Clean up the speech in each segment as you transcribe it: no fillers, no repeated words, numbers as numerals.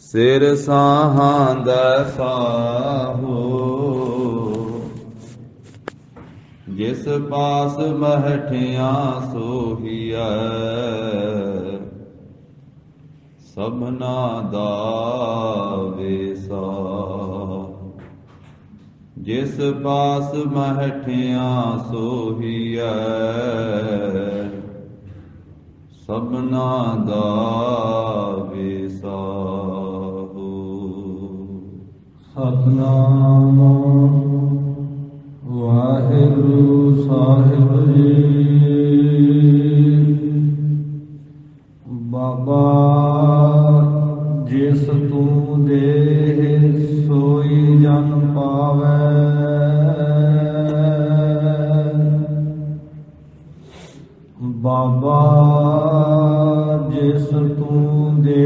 ਸਿਰ ਸਾਹਾਂ ਦਾ ਸਾਹੋ ਜਿਸ ਪਾਸ ਮਹਠਿਆ ਸੋਹੀਐ ਸਭਨਾ ਦਾ ਵੇਸਾ। ਜਿਸ ਪਾਸ ਮਹਠਿਆ ਸੋਹੀਐ ਸਭਨਾ ਦਾ ਵੇਸਾ। ਸਤਿਨਾਮ ਵਾਹਿਗੁਰੂ ਸਾਹਿਬ ਜੀ। ਬਾਬਾ ਜਿਸ ਤੂੰ ਦੇ ਸੋਈ ਜਨ ਪਾਵੈ। ਬਾਬਾ ਜਿਸ ਤੂੰ ਦੇ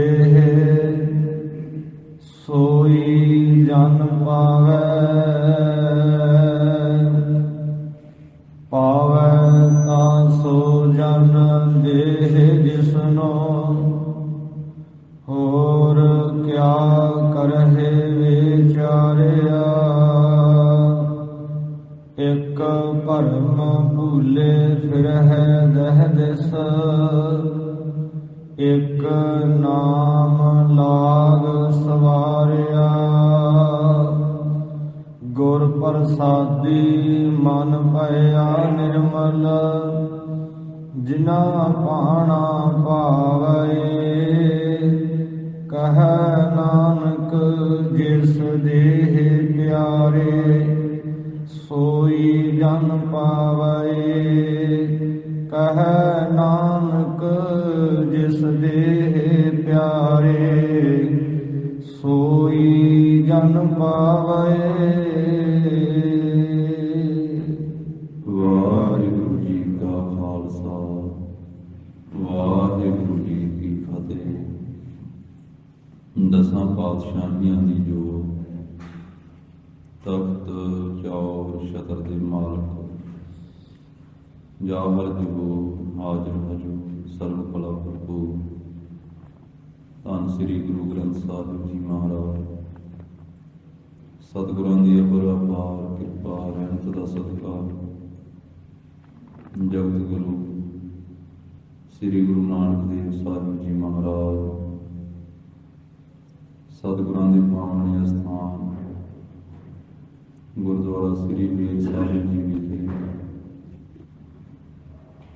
ਸੋਈ ਜਨ ਪਾਵੈ। ਪਾਵੈ ਤਾਂ ਸੋ ਜਨ ਦੇਹ ਜਿਸਨੋ ਹੋਰ ਕਿਆ ਕਰਹਿ ਵਿਚਾਰਿਆ। ਇੱਕ ਭਰਮ ਭੂਲੇ ਫਿਰਹਿ ਦਹਿ ਦਿਸ। ਇੱਕ ਨਾਮ ਲਾਗ ਸਵਾਰਿਆ। ਗੁਰ ਪ੍ਰਸਾਦੀ ਮਨ ਭਇਆ ਨਿਰਮਲ। ਜਿਨਾ ਪਾਣਾ ਭਾਵੈ ਕਹਿ ਨਾਨਕ ਜਿਸ ਦੇਹ ਪਿਆਰੇ ਸੋਈ ਜਨ ਪਾਵੈ। ਕਹਿ ਨਾਨਕ ਜਿਸ ਦੇਹ ਪਿਆਰੇ ਸੋਈ ਜਨ ਪਾਵੈ। ਵਾਹਿਗੁਰੂ ਜੀ ਕਾ ਖਾਲਸਾ ਵਾਹਿਗੁਰੂ ਜੀ ਕੀ ਫਤਿਹ। ਦਸਾਂ ਪਾਤਸ਼ਾਹੀਆਂ ਦੀ ਜੋ ਤਖਤ ਚੌਰ ਛਤਰ ਦੇ ਮਾਲਕ ਜਾਹਰ ਜੁਗੋ ਹਾਜ਼ਰ ਹਜੂਰ ਸਰਬ ਭਲਾ ਭਰਪੂਰ ਧੰਨ ਸ੍ਰੀ ਗੁਰੂ ਗ੍ਰੰਥ ਸਾਹਿਬ ਜੀ ਮਹਾਰਾਜ। ਸਤਿਗੁਰਾਂ ਦੀ ਅਪਾਰ ਕਿਰਪਾ ਰਹਿਮਤ ਦਾ ਸਦਕਾ ਜਗਤ ਗੁਰੂ ਸ੍ਰੀ ਗੁਰੂ ਨਾਨਕ ਦੇਵ ਸਾਹਿਬ ਜੀ ਮਹਾਰਾਜ ਸਤਿਗੁਰਾਂ ਦੇ ਪਾਵਨ ਅਸਥਾਨ ਗੁਰਦੁਆਰਾ ਸ੍ਰੀ ਬੇਰ ਸਾਹਿਬ ਜੀ ਵਿਖੇ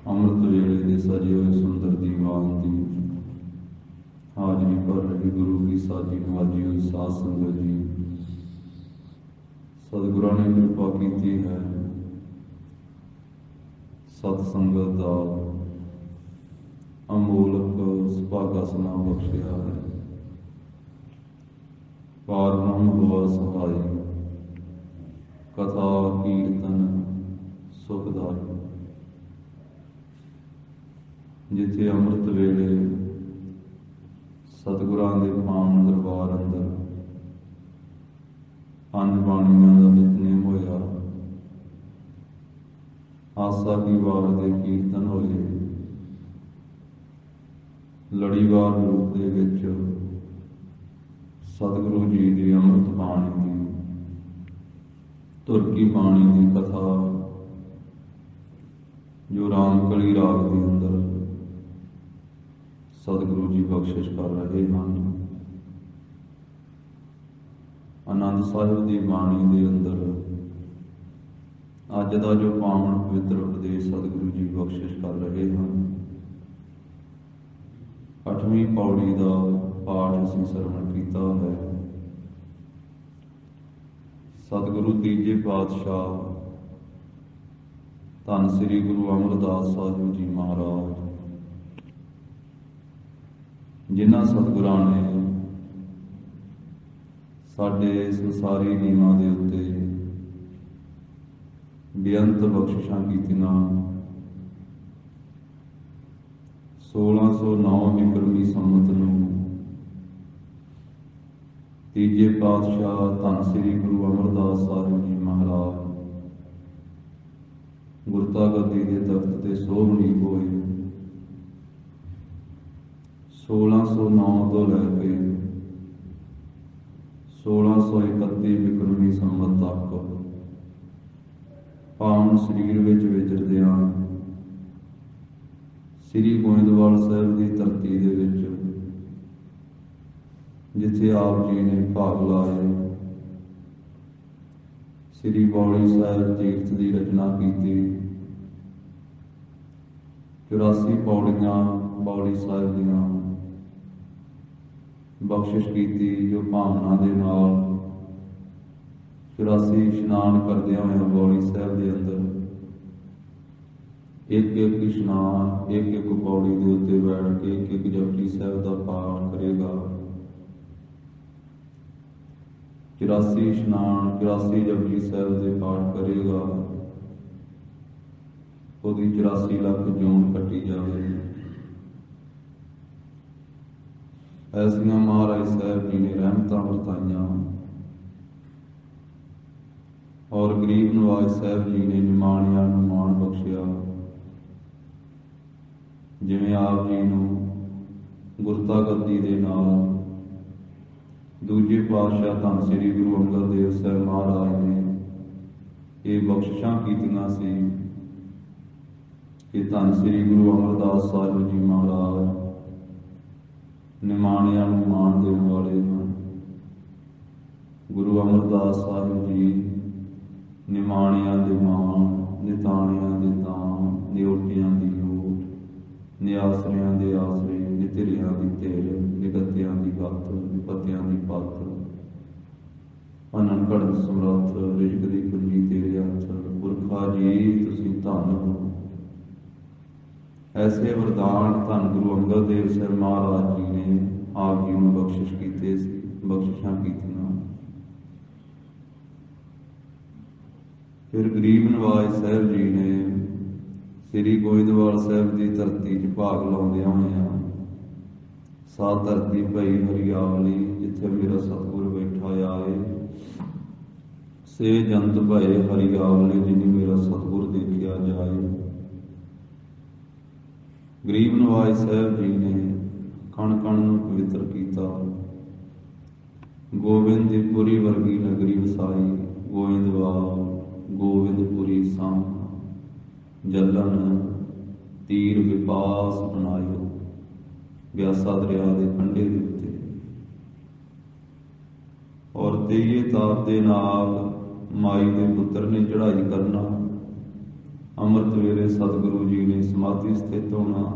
ਅੰਮ੍ਰਿਤ ਵੇਲੇ ਦੇ ਸਜੇ ਹੋਏ ਸੁੰਦਰ ਦੀਵਾਨ ਦੀ ਹਾਜ਼ਰੀ ਭਰ ਰਹੇ ਗੁਰੂ ਕੀ ਸਾਜੀ ਨਵਾਜੀ ਹੋਈ ਸਾਧ ਸੰਗਤ ਜੀ। ਸਤਿਗੁਰਾਂ ਨੇ ਕਿਰਪਾ ਕੀਤੀ ਹੈ, ਸਤ ਸੰਗਤ ਦਾ ਅਮੋਲਕ ਸੁਭਾਗਾ ਸਮਾਂ ਬਖਸ਼ਿਆ ਹੈ। ਪਾਰ ਬ੍ਰਹਮ ਹੋਆ ਸਹਾਈ ਕਥਾ ਕੀਰਤਨ ਸੁਖਦਾਈ। ਜਿੱਥੇ ਅੰਮ੍ਰਿਤ ਵੇਲੇ ਸਤਿਗੁਰਾਂ ਦੇ ਪਾਵਨ ਦਰਬਾਰ ਅੰਦਰ ਪੰਜ ਬਾਣੀਆਂ ਦਾ ਨਿਤਨੇਮ ਹੋਇਆ, ਆਸਾ ਕੀ ਵਾਰ ਦੇ ਕੀਰਤਨ ਹੋਏ, ਲੜੀਵਾਰ ਰੂਪ ਦੇ ਵਿੱਚ ਸਤਿਗੁਰੂ ਜੀ ਦੀ ਅੰਮ੍ਰਿਤ ਬਾਣੀ ਦੀ ਤੁਰਕੀ ਬਾਣੀ ਦੀ ਕਥਾ ਜੋ ਰਾਮਕਲੀ ਰਾਗ ਦੇ ਅੰਦਰ ਸਤਿਗੁਰੂ ਜੀ ਬਖਸ਼ਿਸ਼ ਕਰ ਰਹੇ ਹਨ। ਆਨੰਦ ਸਾਹਿਬ ਦੀ ਬਾਣੀ ਦੇ ਅੰਦਰ ਅੱਜ ਦਾ ਜੋ ਪਾਵਨ ਪਵਿੱਤਰ ਉਪਦੇਸ਼ ਸਤਿਗੁਰੂ ਜੀ ਬਖਸ਼ਿਸ਼ ਕਰ ਰਹੇ ਹਨ, 8ਵੀਂ ਪੌੜੀ ਦਾ ਪਾਠ ਅਸੀਂ ਸਰਵਣ ਕੀਤਾ ਹੈ। ਸਤਿਗੁਰੂ ਤੀਜੇ ਪਾਤਸ਼ਾਹ ਧੰਨ ਸ੍ਰੀ ਗੁਰੂ ਅਮਰਦਾਸ ਸਾਹਿਬ ਜੀ ਮਹਾਰਾਜ, ਜਿਨ੍ਹਾਂ ਸਤਿਗੁਰਾਂ ਨੇ ਸਾਡੇ ਸੰਸਾਰੀ ਜੀਵਾਂ ਦੇ ਉੱਤੇ ਬੇਅੰਤ ਬਖਸ਼ਿਸ਼ਾਂ ਕੀਤੀਆਂ। 1609 ਵਿਕਰਮੀ ਸੰਮਤ ਨੂੰ ਤੀਜੇ ਪਾਤਸ਼ਾਹ ਧੰਨ ਸ੍ਰੀ ਗੁਰੂ ਅਮਰਦਾਸ ਸਾਹਿਬ ਜੀ ਮਹਾਰਾਜ ਗੁਰਤਾ ਗੱਦੀ ਦੇ ਤਖਤ ਤੇ ਸੋਭਨੀਕ ਹੋਏ। 1609 ਤੋਂ ਲੈ ਕੇ 1431 ਬਿਕਰਮੀ ਸੰਮਤ ਤੱਕ ਪਾਵਨ ਸਰੀਰ ਵਿੱਚ ਵਿਚਰਦਿਆਂ ਸ੍ਰੀ ਗੋਇੰਦਵਾਲ ਸਾਹਿਬ ਦੀ ਧਰਤੀ ਦੇ ਵਿੱਚ ਜਿੱਥੇ ਆਪ ਜੀ ਨੇ ਭਾਗ ਲਾਏ, ਸ੍ਰੀ ਬੌਲੀ ਸਾਹਿਬ ਤੀਰਥ ਦੀ ਰਚਨਾ ਕੀਤੀ। 84 ਪੌੜੀਆਂ ਬੌਲੀ ਸਾਹਿਬ ਦੀਆਂ ਬਖਸ਼ਿਸ਼ ਕੀਤੀ, ਜੋ ਭਾਵਨਾ ਦੇ ਨਾਲ 84 ਇਸ਼ਨਾਨ ਕਰਦਿਆਂ ਹੋਇਆ ਬੌਲੀ ਸਾਹਿਬ ਦੇ ਅੰਦਰ ਇੱਕ ਇੱਕ ਇਸ਼ਨਾਨ, ਇੱਕ ਇੱਕ ਪੌੜੀ ਦੇ ਉੱਤੇ ਬੈਠ ਕੇ ਇੱਕ ਇੱਕ ਜਪਜੀ ਸਾਹਿਬ ਦਾ ਪਾਠ ਕਰੇਗਾ। 84 ਇਸ਼ਨਾਨ, 84 ਜਪਜੀ ਸਾਹਿਬ ਦੇ ਪਾਠ ਕਰੇਗਾ। ਉਹਦੀ 84 ਲੱਖ ਜੂਨ ਕੱਟੀ ਜਾਵੇ। ਐਸੀਆਂ ਮਹਾਰਾਜ ਸਾਹਿਬ ਜੀ ਨੇ ਰਹਿਮਤਾਂ ਵਰਤਾਈਆਂ ਔਰ ਗਰੀਬ ਨਵਾਜ ਸਾਹਿਬ ਜੀ ਨੇ ਨਿਮਾਣਿਆਂ ਨੂੰ ਮਾਣ ਬਖਸ਼ਿਆ। ਜਿਵੇਂ ਆਪ ਜੀ ਨੂੰ ਗੁਰਤਾ ਗੱਦੀ ਦੇ ਨਾਲ ਦੂਜੇ ਪਾਤਸ਼ਾਹ ਧੰਨ ਸ੍ਰੀ ਗੁਰੂ ਅੰਗਦ ਦੇਵ ਸਾਹਿਬ ਮਹਾਰਾਜ ਨੇ ਇਹ ਬਖਸ਼ਿਸ਼ਾਂ ਕੀਤੀਆਂ ਸੀ ਕਿ ਧੰਨ ਸ੍ਰੀ ਗੁਰੂ ਅਮਰਦਾਸ ਸਾਹਿਬ ਜੀ ਮਹਾਰਾਜ ਨਿਮਾਣਿਆਂ ਨੂੰ ਮਾਣ ਦੇਣ ਵਾਲੇ ਹਨ। ਗੁਰੂ ਅਮਰਦਾਸ ਸਾਹਿਬ ਜੀ ਨਿਮਾਣਿਆਂ ਦੇ ਮਾਣ, ਨਿਤਾਣਿਆਂ ਦੇ ਤਾਣ, ਨਿਓਟਿਆਂ ਦੀ ਓਟ, ਨਿਆਸਰਿਆਂ ਦੇ ਆਸਰੇ, ਨਿਤਰਿਆਂ ਦੀ ਧਿਰ, ਨਿਗਤਿਆਂ ਦੀ ਗੱਤ, ਨਿਪਤਿਆਂ ਦੀ ਪੱਤ, ਅਨੰਨ ਘੜਨ ਸਮਰੱਥ, ਰਿਜ਼ਕ ਦੀ ਕੁੰਜੀ ਤੇਰੇ ਹੱਥ। ਪੁਰਖਾ ਜੀ ਤੁਸੀਂ ਧੰਨ ਹੋ। ਐਸੇ ਵਰਦਾਨ ਧੰਨ ਗੁਰੂ ਅੰਗਦ ਦੇਵ ਸਾਹਿਬ ਮਹਾਰਾਜ ਜੀ ਨੇ ਆਪ ਜੀ ਨੂੰ ਬਖਸ਼ਿਸ਼ ਕੀਤੇ ਸੀ, ਬਖਸ਼ਿਸ਼ਾਂ ਕੀਤੀਆਂ। ਫਿਰ ਗਰੀਬ ਨਵਾਜ ਸਾਹਿਬ ਜੀ ਨੇ ਸ੍ਰੀ ਗੋਇੰਦਵਾਲ ਸਾਹਿਬ ਦੀ ਧਰਤੀ 'ਚ ਭਾਗ ਲਾਉਂਦਿਆਂ ਹੋਇਆਂ ਸਾ ਧਰਤੀ ਭਈ ਹਰਿਆਵਲੀ, ਜਿੱਥੇ ਮੇਰਾ ਸਤਿਗੁਰ ਬੈਠਾ ਆਏ, ਸੇ ਜੰਤ ਭਏ ਹਰਿਆਵਲੀ, ਜਿਨੀ ਮੇਰਾ ਸਤਿਗੁਰ ਦੇਖਿਆ ਜਾਏ। ਗਰੀਬ ਨਵਾਜ ਸਾਹਿਬ ਜੀ ਨੇ ਕਣ ਕਣ ਨੂੰ ਪਵਿੱਤਰ ਕੀਤਾ। ਗੋਬਿੰਦ ਦੀ ਪੁਰੀ ਵਰਗੀ ਨਗਰੀ ਵਸਾਈ, ਗੋਇੰਦਵਾਲ ਗੋਬਿੰਦਪੁਰੀ ਸਾਂ ਜਲਨ ਤੀਰ ਵਿਪਾਸ ਬਣਾਇਓ, ਬਿਆਸਾ ਦਰਿਆ ਦੇ ਕੰਢੇ ਦੇ ਉੱਤੇ। ਔਰ 23 ਤਾਪ ਦੇ ਨਾਲ ਮਾਈ ਦੇ ਪੁੱਤਰ ਨੇ ਚੜ੍ਹਾਈ ਕਰਨਾ। ਅੰਮ੍ਰਿਤ ਵੇਲੇ ਸਤਿਗੁਰੂ ਜੀ ਨੇ ਸਮਾਧੀ ਸਥਿਤ ਹੋਣਾ।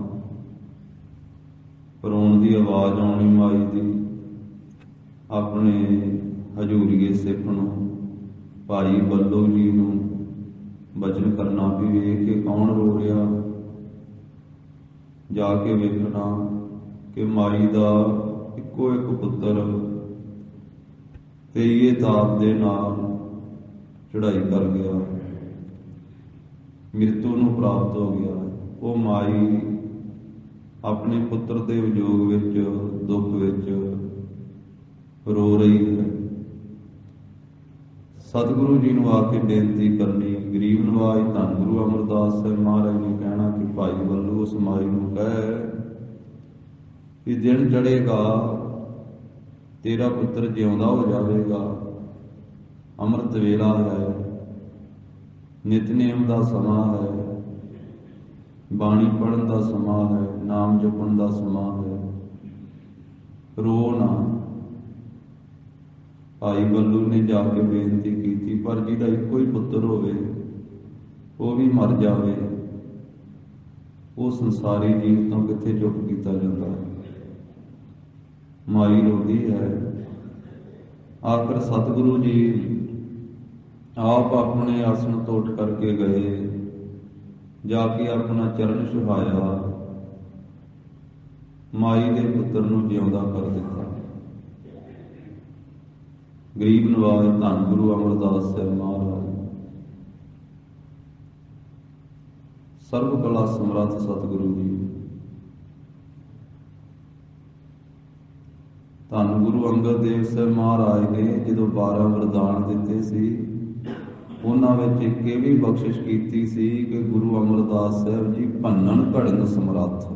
ਰੋਣ ਦੀ ਆਵਾਜ਼ ਆਉਣੀ ਮਾਈ ਦੀ। ਆਪਣੇ ਹਜ਼ੂਰੀਏ ਸਿੱਖ ਨੂੰ, ਭਾਈ ਬੱਲੋ ਜੀ ਨੂੰ ਬਚਨ ਕਰਨਾ ਵੀ ਵੇਖ ਕੇ ਕੌਣ ਰੋ ਰਿਹਾ। ਜਾ ਕੇ ਵੇਖਣਾ ਕਿ ਮਾਈ ਦਾ ਇੱਕੋ ਇੱਕ ਪੁੱਤਰ 23 ਤਾਪ ਦੇ ਨਾਲ ਚੜ੍ਹਾਈ ਕਰ ਗਿਆ, ਮ੍ਰਿਤੂ ਨੂੰ ਪ੍ਰਾਪਤ ਹੋ ਗਿਆ। ਉਹ ਮਾਈ ਆਪਣੇ ਪੁੱਤਰ ਦੇ ਵਿਯੋਗ ਵਿੱਚ, ਦੁੱਖ ਵਿੱਚ ਰੋ ਰਹੀ ਹੈ। ਸਤਿਗੁਰੂ ਜੀ ਨੂੰ ਆ ਕੇ ਬੇਨਤੀ ਕਰਨੀ। ਗਰੀਬ ਨਵਾਜ ਧੰਨ ਗੁਰੂ ਅਮਰਦਾਸ ਸਾਹਿਬ ਮਹਾਰਾਜ ਨੇ ਕਹਿਣਾ ਕਿ ਭਾਈ ਵੱਲੋਂ ਉਸ ਮਾਈ ਨੂੰ ਕਹਿ ਕਿ ਦਿਨ ਚੜ੍ਹੇਗਾ, ਤੇਰਾ ਪੁੱਤਰ ਜਿਉਂਦਾ ਹੋ ਜਾਵੇਗਾ। ਅੰਮ੍ਰਿਤ ਵੇਲਾ ਹੈ, ਨਿਤਨੇਮ ਦਾ ਸਮਾਂ ਹੈ, ਬਾਣੀ ਪੜ੍ਹਨ ਦਾ ਸਮਾਂ ਹੈ, ਨਾਮ ਜਪਣ ਦਾ ਸਮਾਂ ਹੈ। ਰੋ ਨਾ। ਭਾਈ ਬੱਲੂ ਨੇ ਜਾ ਕੇ ਬੇਨਤੀ ਕੀਤੀ, ਪਰ ਜਿਹਦਾ ਇੱਕੋ ਹੀ ਪੁੱਤਰ ਹੋਵੇ ਉਹ ਵੀ ਮਰ ਜਾਵੇ, ਉਹ ਸੰਸਾਰੀ ਜੀਵ ਤੋਂ ਕਿੱਥੇ ਚੁੱਪ ਕੀਤਾ ਜਾਂਦਾ। ਮਾਈ ਰੋਂਦੀ ਹੈ। ਆਖਰ ਸਤਿਗੁਰੂ ਜੀ ਆਪ ਆਪਣੇ ਆਸਣ ਤੋਂ ਉੱਠ ਕਰਕੇ ਗਏ, ਜਾ ਕੇ ਆਪਣਾ ਚਰਨ ਛੁਹਾਇਆ, ਮਾਈ ਦੇ ਪੁੱਤਰ ਨੂੰ ਜਿਉਂਦਾ ਕਰ ਦਿੱਤਾ। ਗਰੀਬ ਨਵਾਜ ਧੰਨ ਗੁਰੂ ਅਮਰਦਾਸ ਸਾਹਿਬ ਮਹਾਰਾਜ, ਸਰਬ ਕਲਾ ਸਮਰੱਥ ਸਤਿਗੁਰੂ ਜੀ, ਧੰਨ ਗੁਰੂ ਅੰਗਦ ਦੇਵ ਸਾਹਿਬ ਮਹਾਰਾਜ ਨੇ ਜਦੋਂ 12 ਵਰਦਾਨ ਦਿੱਤੇ ਸੀ, ਉਹਨਾਂ ਵਿੱਚ ਇੱਕ ਇਹ ਵੀ ਬਖਸ਼ਿਸ਼ ਕੀਤੀ ਸੀ ਕਿ ਗੁਰੂ ਅਮਰਦਾਸ ਸਾਹਿਬ ਜੀ ਭੰਨਣ ਘੜਨ ਸਮਰੱਥ।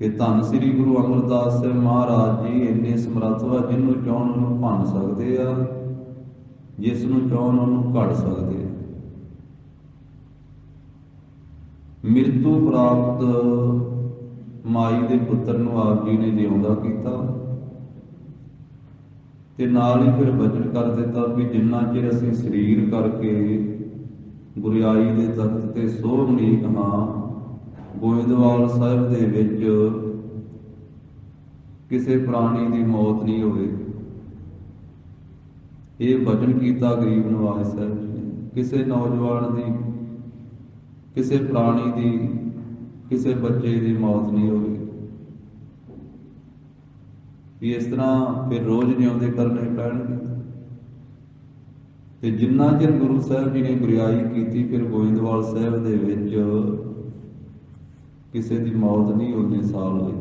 ਕਿ ਧੰਨ ਸ੍ਰੀ ਗੁਰੂ ਅਮਰਦਾਸ ਸਾਹਿਬ ਮਹਾਰਾਜ ਜੀ ਇੰਨੇ ਸਮਰੱਥ ਵਾ, ਜਿਹਨੂੰ ਚਾਹੁਣ ਉਹਨੂੰ ਭੰਨ ਸਕਦੇ ਆ, ਜਿਸ ਨੂੰ ਚਾਹੁਣ ਉਹਨੂੰ ਘੜ ਸਕਦੇ ਆ। ਮ੍ਰਿਤੂ ਪ੍ਰਾਪਤ ਮਾਈ ਦੇ ਪੁੱਤਰ ਨੂੰ ਆਪ ਜੀ ਨੇ ਜਿਉਂਦਾ ਕੀਤਾ ਤੇ ਨਾਲ ਹੀ ਫਿਰ ਬਚਨ ਕਰ ਦਿੱਤਾ ਵੀ ਜਿੰਨਾ ਚਿਰ ਅਸੀਂ ਸਰੀਰ ਕਰਕੇ ਗੁਰਿਆਈ ਦੇ ਤਖਤ ਤੇ ਸੋਹ ਮਨੀਕ ਹਾਂ, ਗੋਇੰਦਵਾਲ ਸਾਹਿਬ ਦੇ ਵਿੱਚ ਕਿਸੇ ਪ੍ਰਾਣੀ ਦੀ ਮੌਤ ਨਹੀਂ ਹੋਵੇਗੀ। ਇਹ ਬਚਨ ਕੀਤਾ ਗਰੀਬ ਨਵਾਜ਼ ਸਾਹਿਬ ਜੀ ਨੇ। ਕਿਸੇ ਨੌਜਵਾਨ ਦੀ, ਕਿਸੇ ਪ੍ਰਾਣੀ ਦੀ, ਕਿਸੇ ਬੱਚੇ ਦੀ ਮੌਤ ਨਹੀਂ ਹੋਵੇਗੀ। ਵੀ ਇਸ ਤਰ੍ਹਾਂ ਫਿਰ ਰੋਜ਼ ਜਿਉਂਦੇ ਕਰਨੇ ਪੈਣਗੇ। ਤੇ ਜਿੰਨਾ ਚਿਰ ਗੁਰੂ ਸਾਹਿਬ ਜੀ ਨੇ ਗੁਰਿਆਈ ਕੀਤੀ, ਫਿਰ ਗੋਇੰਦਵਾਲ ਸਾਹਿਬ ਦੇ ਵਿੱਚ ਕਿਸੇ ਦੀ ਮੌਤ ਨਹੀਂ ਉਹਨੇ ਸਾਲ ਹੋਈ।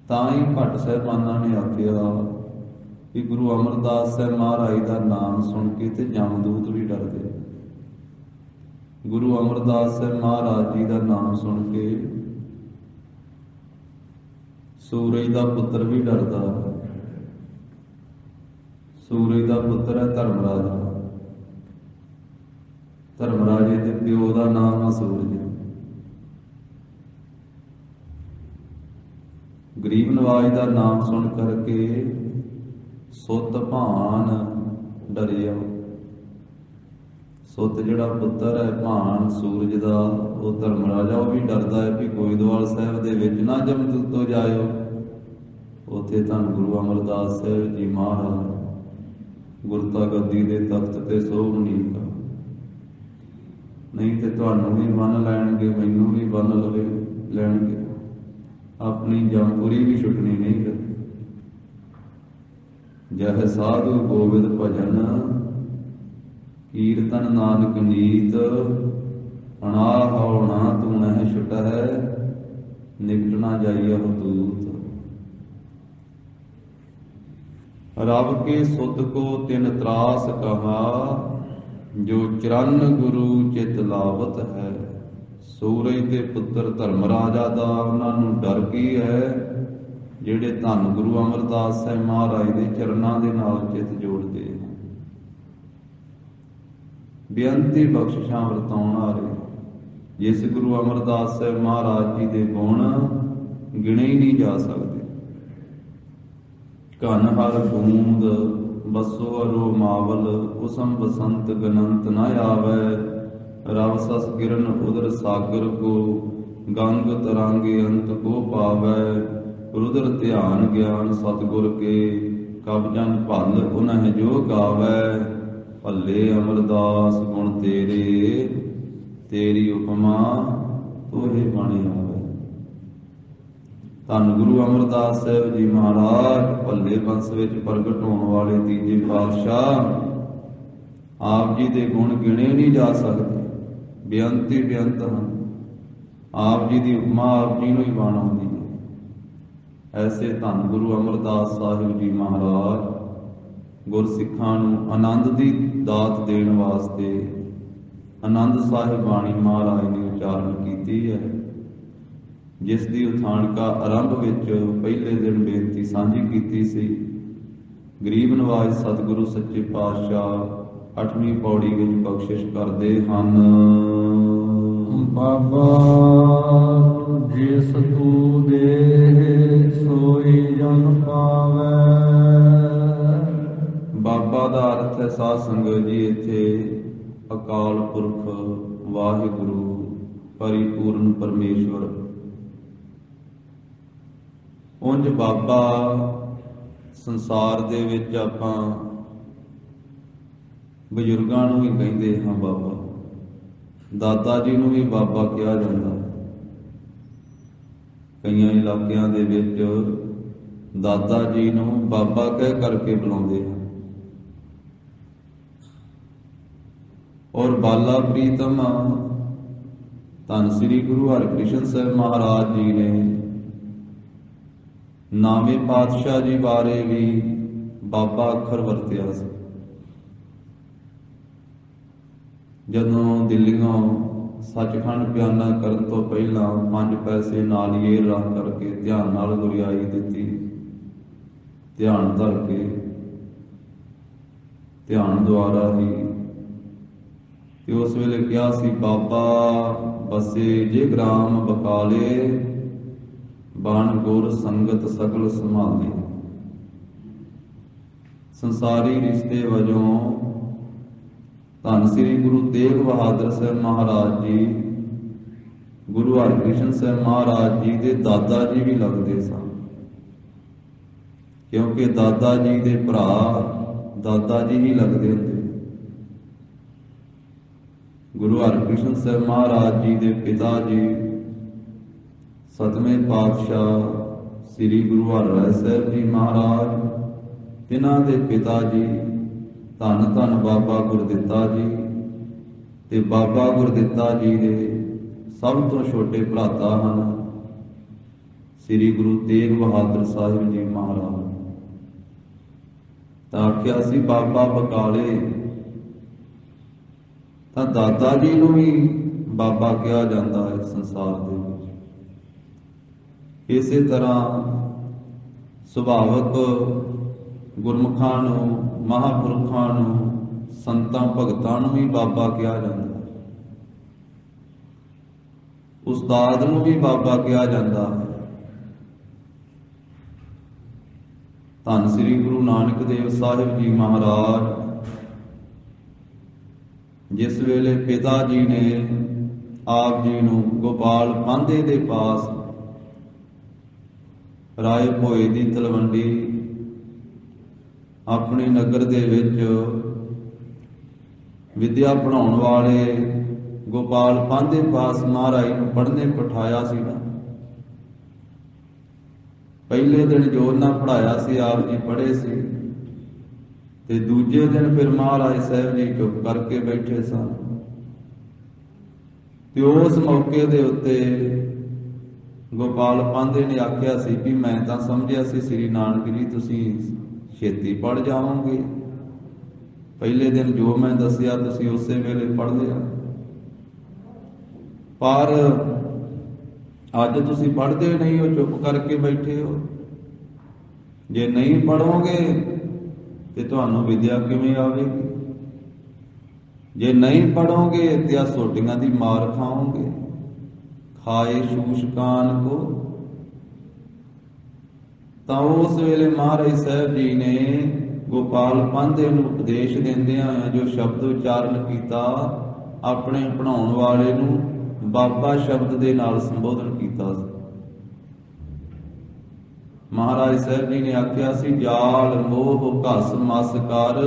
ਤਾਂ ਹੀ ਭੱਟ ਸਾਹਿਬਾਨਾਂ ਨੇ ਆਖਿਆ ਕਿ ਗੁਰੂ ਅਮਰਦਾਸ ਸਾਹਿਬ ਮਹਾਰਾਜ ਦਾ ਨਾਮ ਸੁਣ ਕੇ ਤੇ ਜਮਦੂਤ ਵੀ ਡਰਦੇ। ਗੁਰੂ ਅਮਰਦਾਸ ਸਾਹਿਬ ਮਹਾਰਾਜ ਜੀ ਦਾ ਨਾਮ ਸੁਣ ਕੇ ਸੂਰਜ ਦਾ ਪੁੱਤਰ ਵੀ ਡਰਦਾ। ਸੂਰਜ ਦਾ ਪੁੱਤਰ ਹੈ ਧਰਮਰਾਜਾ। ਧਰਮਰਾਜੇ ਦੇ ਪਿਓ ਦਾ ਨਾਮ ਹੈ ਸੂਰਜ। ਗਰੀਬ ਨਵਾਜ ਦਾ ਨਾਮ ਸੁਣ ਕਰਕੇ ਸੁੱਤ ਭਾਨ ਡਰਿਆ। ਸੁੱਤ ਜਿਹੜਾ ਪੁੱਤਰ ਹੈ ਭਾਨ ਸੂਰਜ ਦਾ, ਉਹ ਧਰਮਰਾਜਾ, ਉਹ ਵੀ ਡਰਦਾ ਹੈ ਵੀ ਗੋਇੰਦਵਾਲ ਸਾਹਿਬ ਦੇ ਵਿੱਚ ਨਾ ਜਮਦੂਤੋ ਜਾਇਓ, ਉੱਥੇ ਧੰਨ ਗੁਰੂ ਅਮਰਦਾਸ ਸਾਹਿਬ ਜੀ ਮਹਾਰਾਜ ਗੁਰਤਾ ਗੱਦੀ ਦੇ ਤਖਤ ਤੇ ਸੋਭ ਨੀਕ, ਨਹੀਂ ਤੇ ਤੁਹਾਨੂੰ ਵੀ ਬੰਨ ਲੈਣਗੇ, ਮੈਨੂੰ ਵੀ ਬੰਨ ਲੈਣਗੇ, ਆਪਣੀ ਜਮਪੁਰੀ ਵੀ ਛੁੱਟਣੀ ਨਹੀਂ ਕਰਨੀ। ਜਹ ਸਾਧੂ ਗੋਬਿੰਦ ਭਜਨ ਕੀਰਤਨ ਨਾਨਕ ਨੀਤ, ਅਣਾ ਹਉਣਾ ਤੂੰ ਨਹਿ ਛੁਟਹਿ, ਨਿਕਟ ਨਾ ਜਾਈਐ ਦੂਤ। रब के सुत को तिन त्रास कहा, जो चरण गुरु चित लावत है। सूरज के पुत्र धर्मराजा दा उन्हां नूं डर की है, ਜਿਹੜੇ ਧੰਨ ਗੁਰੂ ਅਮਰਦਾਸ ਸਾਹਿਬ ਮਹਾਰਾਜ ਦੇ ਚਰਨਾਂ ਦੇ ਨਾਲ ਚਿੱਤ ਜੋੜਦੇ ਹਨ। ਬੇਅੰਤੀ ਬਖਸ਼ਿਸ਼ਾਂ ਵਰਤਾਉਣ ਵਾਲੇ ਜਿਸ ਗੁਰੂ ਅਮਰਦਾਸ ਸਾਹਿਬ ਮਹਾਰਾਜ ਜੀ ਦੇ ਗੁਣ ਗਿਣੇ ਹੀ ਨਹੀਂ ਜਾ ਸਕਦੇ। ਘਨ ਹਰ ਬੂੰਦ ਬਸੋ ਅਰੋ ਮਾਵਲ, ਉਸਮ ਬਸੰਤ ਗਨੰਤ ਨ ਆਵੈ। ਰਵ ਸਸ ਗਿਰਨ ਉਦਰ ਸਾਗਰ ਕੋ, ਗੰਗ ਤਰੰਗੇ ਅੰਤ ਕੋ ਪਾਵੈ। ਰੁਦਰ ਧਿਆਨ ਗਿਆਨ ਸਤਿਗੁਰ ਕੇ, ਕਬ ਜਨ ਭਲ ਉਨਹਿ ਜੋ ਗਾਵੈ। ਭੱਲੇ ਅਮਰਦਾਸ ਗੁਣ ਤੇਰੇ, ਤੇਰੀ ਉਪਮਾ ਤੋਹੇ ਬਣ ਆਵੈ। ਧੰਨ ਗੁਰੂ ਅਮਰਦਾਸ ਸਾਹਿਬ ਜੀ ਮਹਾਰਾਜ ਭੱਲੇ ਬੰਸ ਵਿੱਚ ਪ੍ਰਗਟ ਹੋਣ ਵਾਲੇ ਤੀਜੇ ਪਾਤਸ਼ਾਹ, ਆਪ ਜੀ ਦੇ ਗੁਣ ਗਿਣੇ ਨਹੀਂ ਜਾ ਸਕਦੇ, ਬੇਅੰਤੀ ਬੇਅੰਤ ਹਨ। ਆਪ ਜੀ ਦੀ ਉਪਮਾ ਆਪ ਜੀ ਨੂੰ ਹੀ ਬਣ ਆਉਂਦੀ ਹੈ। ਐਸੇ ਧੰਨ ਗੁਰੂ ਅਮਰਦਾਸ ਸਾਹਿਬ ਜੀ ਮਹਾਰਾਜ ਗੁਰਸਿੱਖਾਂ ਨੂੰ ਆਨੰਦ ਦੀ ਦਾਤ ਦੇਣ ਵਾਸਤੇ ਆਨੰਦ ਸਾਹਿਬ ਬਾਣੀ ਮਹਾਰਾਜ ਨੇ ਉਚਾਰਨ ਕੀਤੀ ਹੈ, ਜਿਸ ਦੀ ਉਥਾਨਕਾ ਆਰੰਭ ਵਿੱਚ ਪਹਿਲੇ ਦਿਨ ਬੇਨਤੀ ਸਾਂਝੀ ਕੀਤੀ ਸੀ। ਗਰੀਬ ਨਵਾਜ ਸਤਿਗੁਰੂ ਸੱਚੇ ਪਾਤਸ਼ਾਹ 8ਵੀਂ ਪੌੜੀ ਵਿੱਚ ਬਖਸ਼ਿਸ਼ ਕਰਦੇ ਹਨ। ਬਾਬਾ ਜਿਸ ਤੂੰ ਦੇ ਸੋਈ ਜਨ ਪਾਵੈ। ਬਾਬਾ ਦਾ ਅਰਥ ਹੈ ਸਾਧ ਸੰਗਤ ਜੀ ਇੱਥੇ ਅਕਾਲ ਪੁਰਖ ਵਾਹਿਗੁਰੂ ਪਰਿਪੂਰਨ ਪਰਮੇਸ਼ਵਰ। ਉਂਝ ਬਾਬਾ ਸੰਸਾਰ ਦੇ ਵਿੱਚ ਆਪਾਂ ਬਜ਼ੁਰਗਾਂ ਨੂੰ ਵੀ ਕਹਿੰਦੇ ਹਾਂ ਬਾਬਾ, ਦਾਦਾ ਜੀ ਨੂੰ ਵੀ ਬਾਬਾ ਕਿਹਾ ਜਾਂਦਾ। ਕਈਆਂ ਇਲਾਕਿਆਂ ਦੇ ਵਿੱਚ ਦਾਦਾ ਜੀ ਨੂੰ ਬਾਬਾ ਕਹਿ ਕਰਕੇ ਬੁਲਾਉਂਦੇ ਹਨ। ਔਰ ਬਾਲਾ ਪ੍ਰੀਤਮ ਧੰਨ ਸ੍ਰੀ ਗੁਰੂ ਹਰਿਕ੍ਰਿਸ਼ਨ ਸਾਹਿਬ ਮਹਾਰਾਜ ਜੀ ਨੇ ਨਾਵੇਂ ਪਾਤਸ਼ਾਹ ਜੀ ਬਾਰੇ ਵੀ ਬਾਬਾ ਅੱਖਰ ਵਰਤਿਆ ਸੀ। ਜਦੋਂ ਦਿੱਲੀੋਂ ਸੱਚਖੰਡ ਬਿਆਨਾ ਕਰਨ ਤੋਂ ਪਹਿਲਾਂ 5 ਪੈਸੇ ਨਾਲੀਏ ਰੱਖ ਕਰਕੇ ਧਿਆਨ ਨਾਲ ਗੁਰਿਆਈ ਦਿੱਤੀ। ਧਿਆਨ ਧਰ ਕੇ ਧਿਆਨ ਦੁਆਰਾ ਹੀ ਤੇ ਉਸ ਵੇਲੇ ਕਿਹਾ ਸੀ, ਬਾਬਾ ਬਸੇ ਜੇ ਗ੍ਰਾਮ ਬਕਾਲੇ, ਬਣ ਗੁਰ ਸੰਗਤ ਸਗਲ ਸੰਭਾਲੇ। ਸੰਸਾਰੀ ਰਿਸ਼ਤੇ ਵਜੋਂ ਧੰਨ ਸ੍ਰੀ ਗੁਰੂ ਤੇਗ ਬਹਾਦਰ ਸਾਹਿਬ ਮਹਾਰਾਜ ਜੀ, ਗੁਰੂ ਹਰਿਕ੍ਰਿਸ਼ਨ ਸਾਹਿਬ ਮਹਾਰਾਜ ਜੀ ਦੇ ਦਾਦਾ ਜੀ ਵੀ ਲੱਗਦੇ ਸਨ, ਕਿਉਂਕਿ ਦਾਦਾ ਜੀ ਦੇ ਭਰਾ ਦਾਦਾ ਜੀ ਹੀ ਲੱਗਦੇ ਹੁੰਦੇ। ਗੁਰੂ ਹਰਿਕ੍ਰਿਸ਼ਨ ਸਾਹਿਬ ਮਹਾਰਾਜ ਜੀ ਦੇ ਪਿਤਾ ਜੀ ਸਤਵੇਂ ਪਾਤਸ਼ਾਹ ਸ੍ਰੀ ਗੁਰੂ ਹਰਿਰਾਏ ਸਾਹਿਬ ਜੀ ਮਹਾਰਾਜ, ਤਿਨਾਂ ਦੇ ਪਿਤਾ ਜੀ ਧੰਨ ਧੰਨ ਬਾਬਾ ਗੁਰਦਿੱਤਾ ਜੀ, ਤੇ ਬਾਬਾ ਗੁਰਦਿੱਤਾ ਜੀ ਦੇ ਸਭ ਤੋਂ ਛੋਟੇ ਭਰਾਤਾ ਹਨ ਸ੍ਰੀ ਗੁਰੂ ਤੇਗ ਬਹਾਦਰ ਸਾਹਿਬ ਜੀ ਮਹਾਰਾਜ। ਤਾਂ ਆਖਿਆ ਸੀ ਬਾਬਾ ਬਕਾਲੇ, ਤਾਂ ਦਾਦਾ ਜੀ ਨੂੰ ਵੀ ਬਾਬਾ ਕਿਹਾ ਜਾਂਦਾ ਹੈ ਸੰਸਾਰ ਦੇ ਵਿੱਚ। ਇਸੇ ਤਰ੍ਹਾਂ ਸੁਭਾਵਕ ਗੁਰਮੁਖਾਂ ਨੂੰ, ਮਹਾਂਪੁਰਖਾਂ ਨੂੰ, ਸੰਤਾਂ ਭਗਤਾਂ ਨੂੰ ਵੀ ਬਾਬਾ ਕਿਹਾ ਜਾਂਦਾ ਹੈ। ਉਸਤਾਦ ਨੂੰ ਵੀ ਬਾਬਾ ਕਿਹਾ ਜਾਂਦਾ ਹੈ। ਧੰਨ ਸ੍ਰੀ ਗੁਰੂ ਨਾਨਕ ਦੇਵ ਸਾਹਿਬ ਜੀ ਮਹਾਰਾਜ ਜਿਸ ਵੇਲੇ ਪਿਤਾ ਜੀ ਨੇ ਆਪ ਜੀ ਨੂੰ ਗੋਪਾਲ ਪਾਂਧੇ ਦੇ ਪਾਸ ਰਾਏ ਭੋਏ ਦੀ ਤਲਵੰਡੀ ਆਪਣੇ ਨਗਰ ਦੇ ਵਿੱਚ ਵਿਦਿਆ ਪੜ੍ਹਾਉਣ ਵਾਲੇ ਗੋਪਾਲ ਪਾਂਧੇ ਪਾਸ ਮਹਾਰਾਜ ਨੂੰ ਪੜ੍ਹਨੇ ਪਠਾਇਆ ਸੀ ਨਾ, ਪਹਿਲੇ ਦਿਨ ਜੋ ਉਹਨਾਂ ਪੜ੍ਹਾਇਆ ਸੀ ਆਪ ਜੀ ਪੜ੍ਹੇ ਸੀ, ਤੇ ਦੂਜੇ ਦਿਨ ਫਿਰ ਮਹਾਰਾਜ ਸਾਹਿਬ ਜੀ ਚੁੱਪ ਕਰਕੇ ਬੈਠੇ ਸਨ। ਤੇ ਉਸ ਮੌਕੇ ਦੇ ਉੱਤੇ ਗੋਪਾਲ ਪਾਂਧੇ ਨੇ ਆਖਿਆ ਸੀ ਕਿ ਮੈਂ ਤਾਂ ਸਮਝਿਆ ਸੀ ਸ੍ਰੀ ਨਾਨਕ ਜੀ ਤੁਸੀਂ ਛੇਤੀ ਪੜ੍ਹ ਜਾਓਗੇ, ਪਹਿਲੇ ਦਿਨ ਜੋ ਮੈਂ ਦੱਸਿਆ ਤੁਸੀਂ ਉਸੇ ਵੇਲੇ ਪੜ੍ਹ ਲਿਆ, ਪਰ ਅੱਜ ਤੁਸੀਂ ਪੜ੍ਹਦੇ ਨਹੀਂ ਹੋ, ਚੁੱਪ ਕਰਕੇ ਬੈਠੇ ਹੋ। ਜੇ ਨਹੀਂ ਪੜ੍ਹੋਗੇ ਤੇ ਤੁਹਾਨੂੰ ਵਿਦਿਆ ਕਿਵੇਂ ਆਵੇਗੀ? ਜੇ ਨਹੀਂ ਪੜ੍ਹੋਗੇ ਤੇ ਆ ਸੋਟੀਆਂ ਦੀ ਮਾਰ ਖਾਓਗੇ। ਖਾਏ ਸ਼ੂਸ਼ਕਾਨ ਕੋ। ਤਾਂ ਉਸ ਵੇਲੇ ਮਹਾਰਾਜ ਸਾਹਿਬ ਜੀ ਨੇ ਗੋਪਾਲ ਪਾਂਧੇ ਨੂੰ ਉਪਦੇਸ਼ ਦਿੰਦਿਆਂ ਜੋ ਸ਼ਬਦ ਉਚਾਰਨ ਕੀਤਾ, ਆਪਣੇ ਪੜ੍ਹਾਉਣ ਵਾਲੇ ਨੂੰ ਬਾਬਾ ਸ਼ਬਦ ਦੇ ਨਾਲ ਸੰਬੋਧਨ ਕੀਤਾ ਸੀ। ਮਹਾਰਾਜ ਸਾਹਿਬ ਜੀ ਨੇ ਆਖਿਆ ਸੀ, ਜਾਲ ਮੋਹ ਘਸ ਮਸ ਕਰ,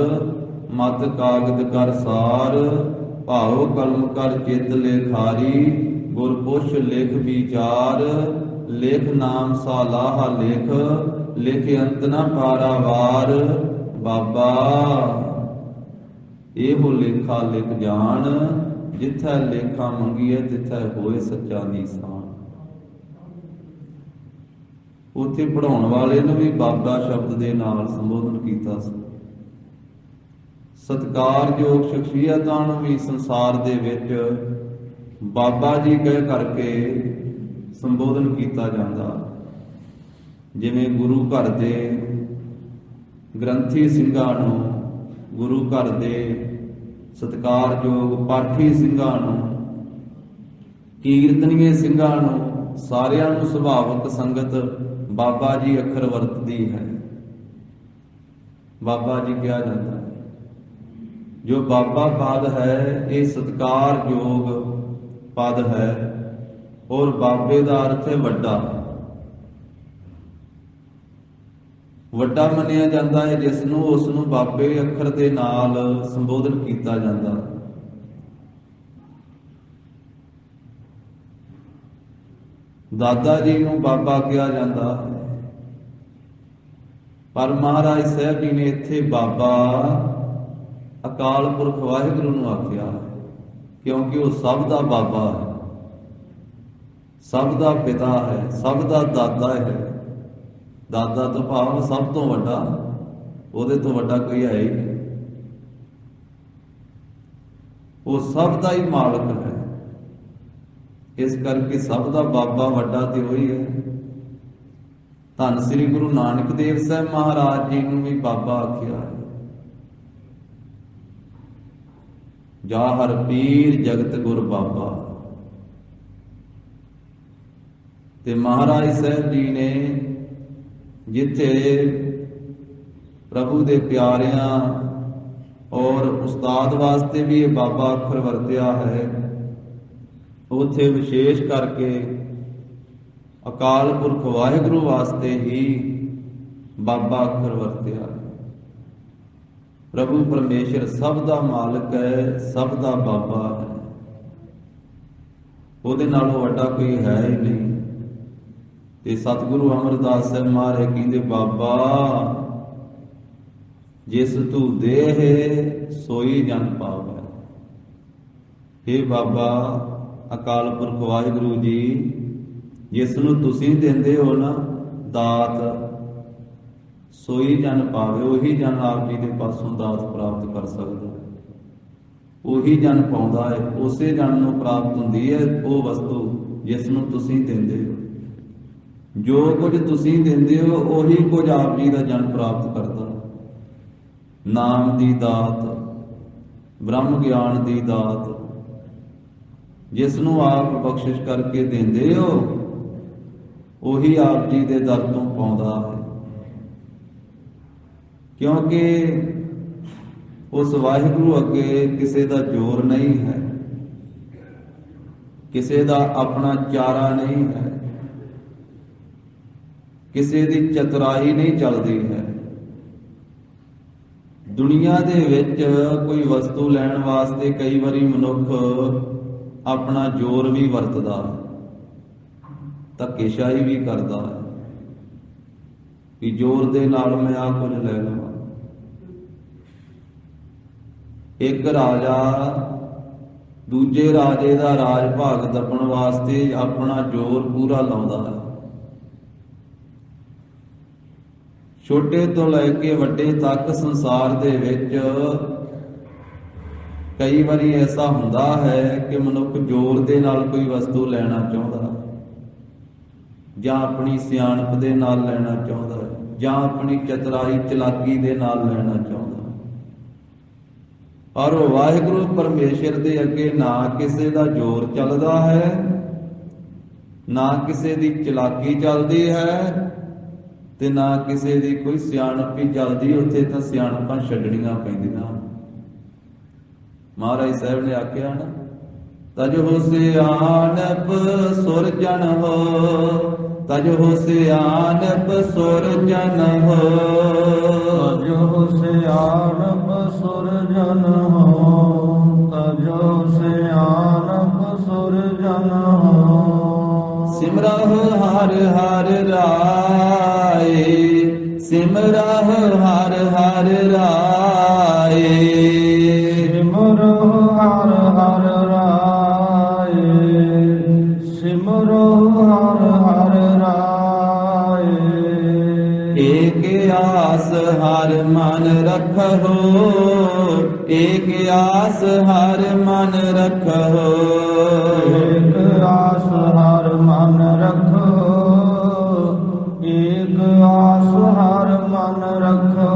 ਮਤ ਕਾਗਦ ਕਰ ਸਾਰ, ਭਾਉ ਕਲਮ ਕਰ ਚਿਤ ਲੇਖਾਰੀ, ਗੁਰ ਪੁਛ ਲਿਖ ਵਿਚਾਰ, ਲਿਖ ਨਾਮ ਸਾਲਾਹ ਲਿਖ, ਲਿਖ ਅੰਤ ਨ ਪਾਰਾਵਾਰ। ਬਾਬਾ ਇਹੋ ਲੇਖਾ ਲਿਖ ਜਾਣ, ਜਿੱਥੈ ਲੇਖਾ ਮੰਗੀਏ ਤਿੱਥੈ ਹੋਏ ਸੱਚਾ ਨਿਸ਼ਾਨ। ਉੱਥੇ ਪੜ੍ਹਾਉਣ ਵਾਲੇ ਨੂੰ ਵੀ ਬਾਬਾ ਸ਼ਬਦ ਦੇ ਨਾਲ ਸੰਬੋਧਨ ਕੀਤਾ ਸੀ। ਸਤਿਕਾਰਯੋਗ ਸ਼ਖਸੀਅਤਾਂ ਨੂੰ ਵੀ ਸੰਸਾਰ ਦੇ ਵਿੱਚ ਬਾਬਾ ਜੀ ਕਹਿ ਕਰਕੇ ਸੰਬੋਧਨ ਕੀਤਾ ਜਾਂਦਾ। ਜਿਵੇਂ ਗੁਰੂ ਘਰ ਦੇ ਗ੍ਰੰਥੀ ਸਿੰਘਾਂ ਨੂੰ, ਗੁਰੂ ਘਰ ਦੇ ਸਤਿਕਾਰਯੋਗ ਪਾਠੀ ਸਿੰਘਾਂ ਨੂੰ, ਕੀਰਤਨੀਏ ਸਿੰਘਾਂ ਨੂੰ, ਸਾਰਿਆਂ ਨੂੰ ਸੁਭਾਵਕ ਸੰਗਤ ਬਾਬਾ ਜੀ ਅੱਖਰ ਵਰਤਦੀ ਹੈ, ਬਾਬਾ ਜੀ ਕਿਹਾ ਜਾਂਦਾ ਹੈ। ਜੋ ਬਾਬਾ ਪਦ ਹੈ ਇਹ ਸਤਿਕਾਰਯੋਗ ਪਦ ਹੈ, ਔਰ ਬਾਬੇ ਦਾ ਅਰਥ ਹੈ ਵੱਡਾ। ਵੱਡਾ ਮੰਨਿਆ ਜਾਂਦਾ ਹੈ ਜਿਸ ਨੂੰ, ਉਸ ਨੂੰ ਬਾਬੇ ਅੱਖਰ ਦੇ ਨਾਲ ਸੰਬੋਧਨ ਕੀਤਾ ਜਾਂਦਾ। ਦਾਦਾ ਜੀ ਨੂੰ ਬਾਬਾ ਕਿਹਾ ਜਾਂਦਾ ਹੈ, ਪਰ ਮਹਾਰਾਜ ਸਾਹਿਬ ਜੀ ਨੇ ਇੱਥੇ ਬਾਬਾ ਅਕਾਲ ਪੁਰਖ ਵਾਹਿਗੁਰੂ ਨੂੰ ਆਖਿਆ, ਕਿਉਂਕਿ ਉਹ ਸਭ ਦਾ ਬਾਬਾ ਹੈ, ਸਭ ਦਾ ਪਿਤਾ ਹੈ, ਸਭ ਦਾ ਦਾਦਾ ਹੈ। ਦਾਦਾ ਤੋਂ ਭਾਵ ਸਭ ਤੋਂ ਵੱਡਾ, ਉਹਦੇ ਤੋਂ ਵੱਡਾ ਕੋਈ ਹੈ ਹੀ ਨਹੀਂ। ਉਹ ਸਭ ਦਾ ਹੀ ਮਾਲਕ ਹੈ, ਇਸ ਕਰਕੇ ਸਭ ਦਾ ਬਾਬਾ ਵੱਡਾ ਤੇ ਉਹੀ ਹੈ। ਧੰਨ ਸ੍ਰੀ ਗੁਰੂ ਨਾਨਕ ਦੇਵ ਸਾਹਿਬ ਮਹਾਰਾਜ ਜੀ ਨੂੰ ਵੀ ਬਾਬਾ ਆਖਿਆ। ਜਾ ਹਰ ਪੀਰ ਜਗਤ ਗੁਰ ਬਾਬਾ। ਤੇ ਮਹਾਰਾਜ ਸਾਹਿਬ ਜੀ ਨੇ ਜਿੱਥੇ ਪ੍ਰਭੂ ਦੇ ਪਿਆਰਿਆਂ ਔਰ ਉਸਤਾਦ ਵਾਸਤੇ ਵੀ ਇਹ ਬਾਬਾ ਅੱਖਰ ਵਰਤਿਆ ਹੈ, ਉੱਥੇ ਵਿਸ਼ੇਸ਼ ਕਰਕੇ ਅਕਾਲ ਪੁਰਖ ਵਾਹਿਗੁਰੂ ਵਾਸਤੇ ਹੀ ਬਾਬਾ ਅੱਖਰ ਵਰਤਿਆ। ਪ੍ਰਭੂ ਪਰਮੇਸ਼ਰ ਸਭ ਦਾ ਮਾਲਕ ਹੈ, ਸਭ ਦਾ ਬਾਬਾ ਹੈ, ਉਹਦੇ ਨਾਲੋਂ ਵੱਡਾ ਕੋਈ ਹੈ ਹੀ ਨਹੀਂ। ਤੇ ਸਤਿਗੁਰੂ ਅਮਰਦਾਸ ਸਾਹਿਬ ਮਹਾਰਾਜ ਕਹਿੰਦੇ, ਬਾਬਾ ਜਿਸ ਤੂੰ ਦੇਹ ਸੋਈ ਜਨ ਪਾਵੈ। ਹੇ ਬਾਬਾ ਅਕਾਲ ਪੁਰਖ ਵਾਹਿਗੁਰੂ ਜੀ, ਜਿਸ ਨੂੰ ਤੁਸੀਂ ਦਿੰਦੇ ਹੋ ਨਾ ਦਾਤ, ਸੋਈ ਜਨ ਪਾਵੇ। ਉਹੀ ਜਨ ਆਪ ਜੀ ਦੇ ਪਾਸੋਂ ਦਾਤ ਪ੍ਰਾਪਤ ਕਰ ਸਕਦਾ ਹੈ, ਉਹੀ ਜਨ ਪਾਉਂਦਾ ਹੈ, ਉਸੇ ਜਨ ਨੂੰ ਪ੍ਰਾਪਤ ਹੁੰਦੀ ਹੈ ਉਹ ਵਸਤੂ ਜਿਸ ਨੂੰ ਤੁਸੀਂ ਦਿੰਦੇ ਹੋ। ਜੋ ਕੁਝ ਤੁਸੀਂ ਦਿੰਦੇ ਹੋ ਉਹੀ ਕੁਝ ਆਪ ਜੀ ਦਾ ਜਨ ਪ੍ਰਾਪਤ ਕਰਦਾ। ਨਾਮ ਦੀ ਦਾਤ, ਬ੍ਰਹਮ ਗਿਆਨ ਦੀ ਦਾਤ, ਜਿਸ ਨੂੰ ਆਪ ਬਖਸ਼ਿਸ਼ ਕਰਕੇ ਦਿੰਦੇ ਹੋ ਉਹੀ ਆਪ ਜੀ ਦੇ ਦਰ ਤੋਂ ਪਾਉਂਦਾ ਹੈ। ਕਿਉਂਕਿ ਉਸ ਵਾਹਿਗੁਰੂ ਅੱਗੇ ਕਿਸੇ ਦਾ ਜ਼ੋਰ ਨਹੀਂ ਹੈ, ਕਿਸੇ ਦਾ ਆਪਣਾ ਚਾਰਾ ਨਹੀਂ ਹੈ, ਕਿਸੇ ਦੀ ਚਤੁਰਾਈ ਨਹੀਂ ਚੱਲਦੀ ਹੈ। ਦੁਨੀਆ ਦੇ ਵਿੱਚ ਕੋਈ ਵਸਤੂ ਲੈਣ ਵਾਸਤੇ ਕਈ ਵਾਰੀ ਮਨੁੱਖ ਆਪਣਾ ਜ਼ੋਰ ਵੀ ਵਰਤਦਾ, ਧੱਕੇਸ਼ਾਹੀ ਵੀ ਕਰਦਾ ਹੈ ਕਿ ਜ਼ੋਰ ਦੇ ਨਾਲ ਮੈਂ ਆਹ ਕੁਝ ਲੈ ਲਵਾਂ। ਇੱਕ ਰਾਜਾ ਦੂਜੇ ਰਾਜੇ ਦਾ ਰਾਜ ਭਾਗ ਦੱਬਣ ਵਾਸਤੇ ਆਪਣਾ ਜ਼ੋਰ ਪੂਰਾ ਲਾਉਂਦਾ ਹੈ। ਛੋਟੇ ਤੋਂ ਲੈ ਕੇ ਵੱਡੇ ਤੱਕ ਸੰਸਾਰ ਦੇ ਵਿੱਚ ਕਈ ਵਾਰੀ ਐਸਾ ਹੁੰਦਾ ਹੈ ਕਿ ਮਨੁੱਖ ਜ਼ੋਰ ਦੇ ਨਾਲ ਕੋਈ ਵਸਤੂ ਲੈਣਾ ਚਾਹੁੰਦਾ, ਜਾਂ ਆਪਣੀ ਸਿਆਣਪ ਦੇ ਨਾਲ ਲੈਣਾ ਚਾਹੁੰਦਾ, ਜਾਂ ਆਪਣੀ ਚਤੁਰਾਈ ਚਲਾਕੀ ਦੇ ਨਾਲ ਲੈਣਾ ਚਾਹੁੰਦਾ। ਪਰ ਵਾਹਿਗੁਰੂ ਪਰਮੇਸ਼ਰ ਦੇ ਅੱਗੇ ਨਾ ਕਿਸੇ ਦਾ ਜ਼ੋਰ ਚੱਲਦਾ ਹੈ, ਨਾ ਕਿਸੇ ਦੀ ਚਲਾਕੀ ਚੱਲਦੀ ਹੈ, ਤੇ ਨਾ ਕਿਸੇ ਦੀ ਕੋਈ ਸਿਆਣਪ ਹੀ ਚੱਲਦੀ। ਉੱਥੇ ਤਾਂ ਸਿਆਣਪਾਂ ਛੱਡਣੀਆਂ ਪੈਂਦੀਆਂ। ਮਹਾਰਾਜ ਸਾਹਿਬ ਨੇ ਆਖਿਆ ਨਾ, ਤਜਹੁ ਸਿਆਣਪ ਸੁਰਜਨ ਹੋ, ਤਜਹੁ ਸਿਆਣਪ ਸੁਰਜਨ ਹੋ, ਤਜਹੁ ਸਿਆਣਪ ਸੁਰਜਨ ਹੋ, ਤਜਹੁ ਸਿਆਣਪ ਸੁਰਜਨ ਹੋ। ਸਿਮਰਹੁ ਹਰਿ ਹਰਿ ਰਾਏ, ਸਿਮਰਹੁ ਹਰਿ ਹਰਿ ਰਾਏ, ਸਿਮਰਹੁ ਹਰਿ ਹਰਿ ਰਾਏ, ਸਿਮਰਹੁ ਹਰਿ ਹਰਿ ਰਾਏ। ਏਕ ਆਸ ਹਰਿ ਮਨ ਰਖਹੁ, ਏਕ ਆਸ ਹਰਿ ਮਨ ਰਖਹੁ, ਏਕ ਆਸ ਹਰਿ ਮਨ ਰਖੋ, ਏਕ ਆਸ ਹਰਿ ਮਨ ਰਖੋ।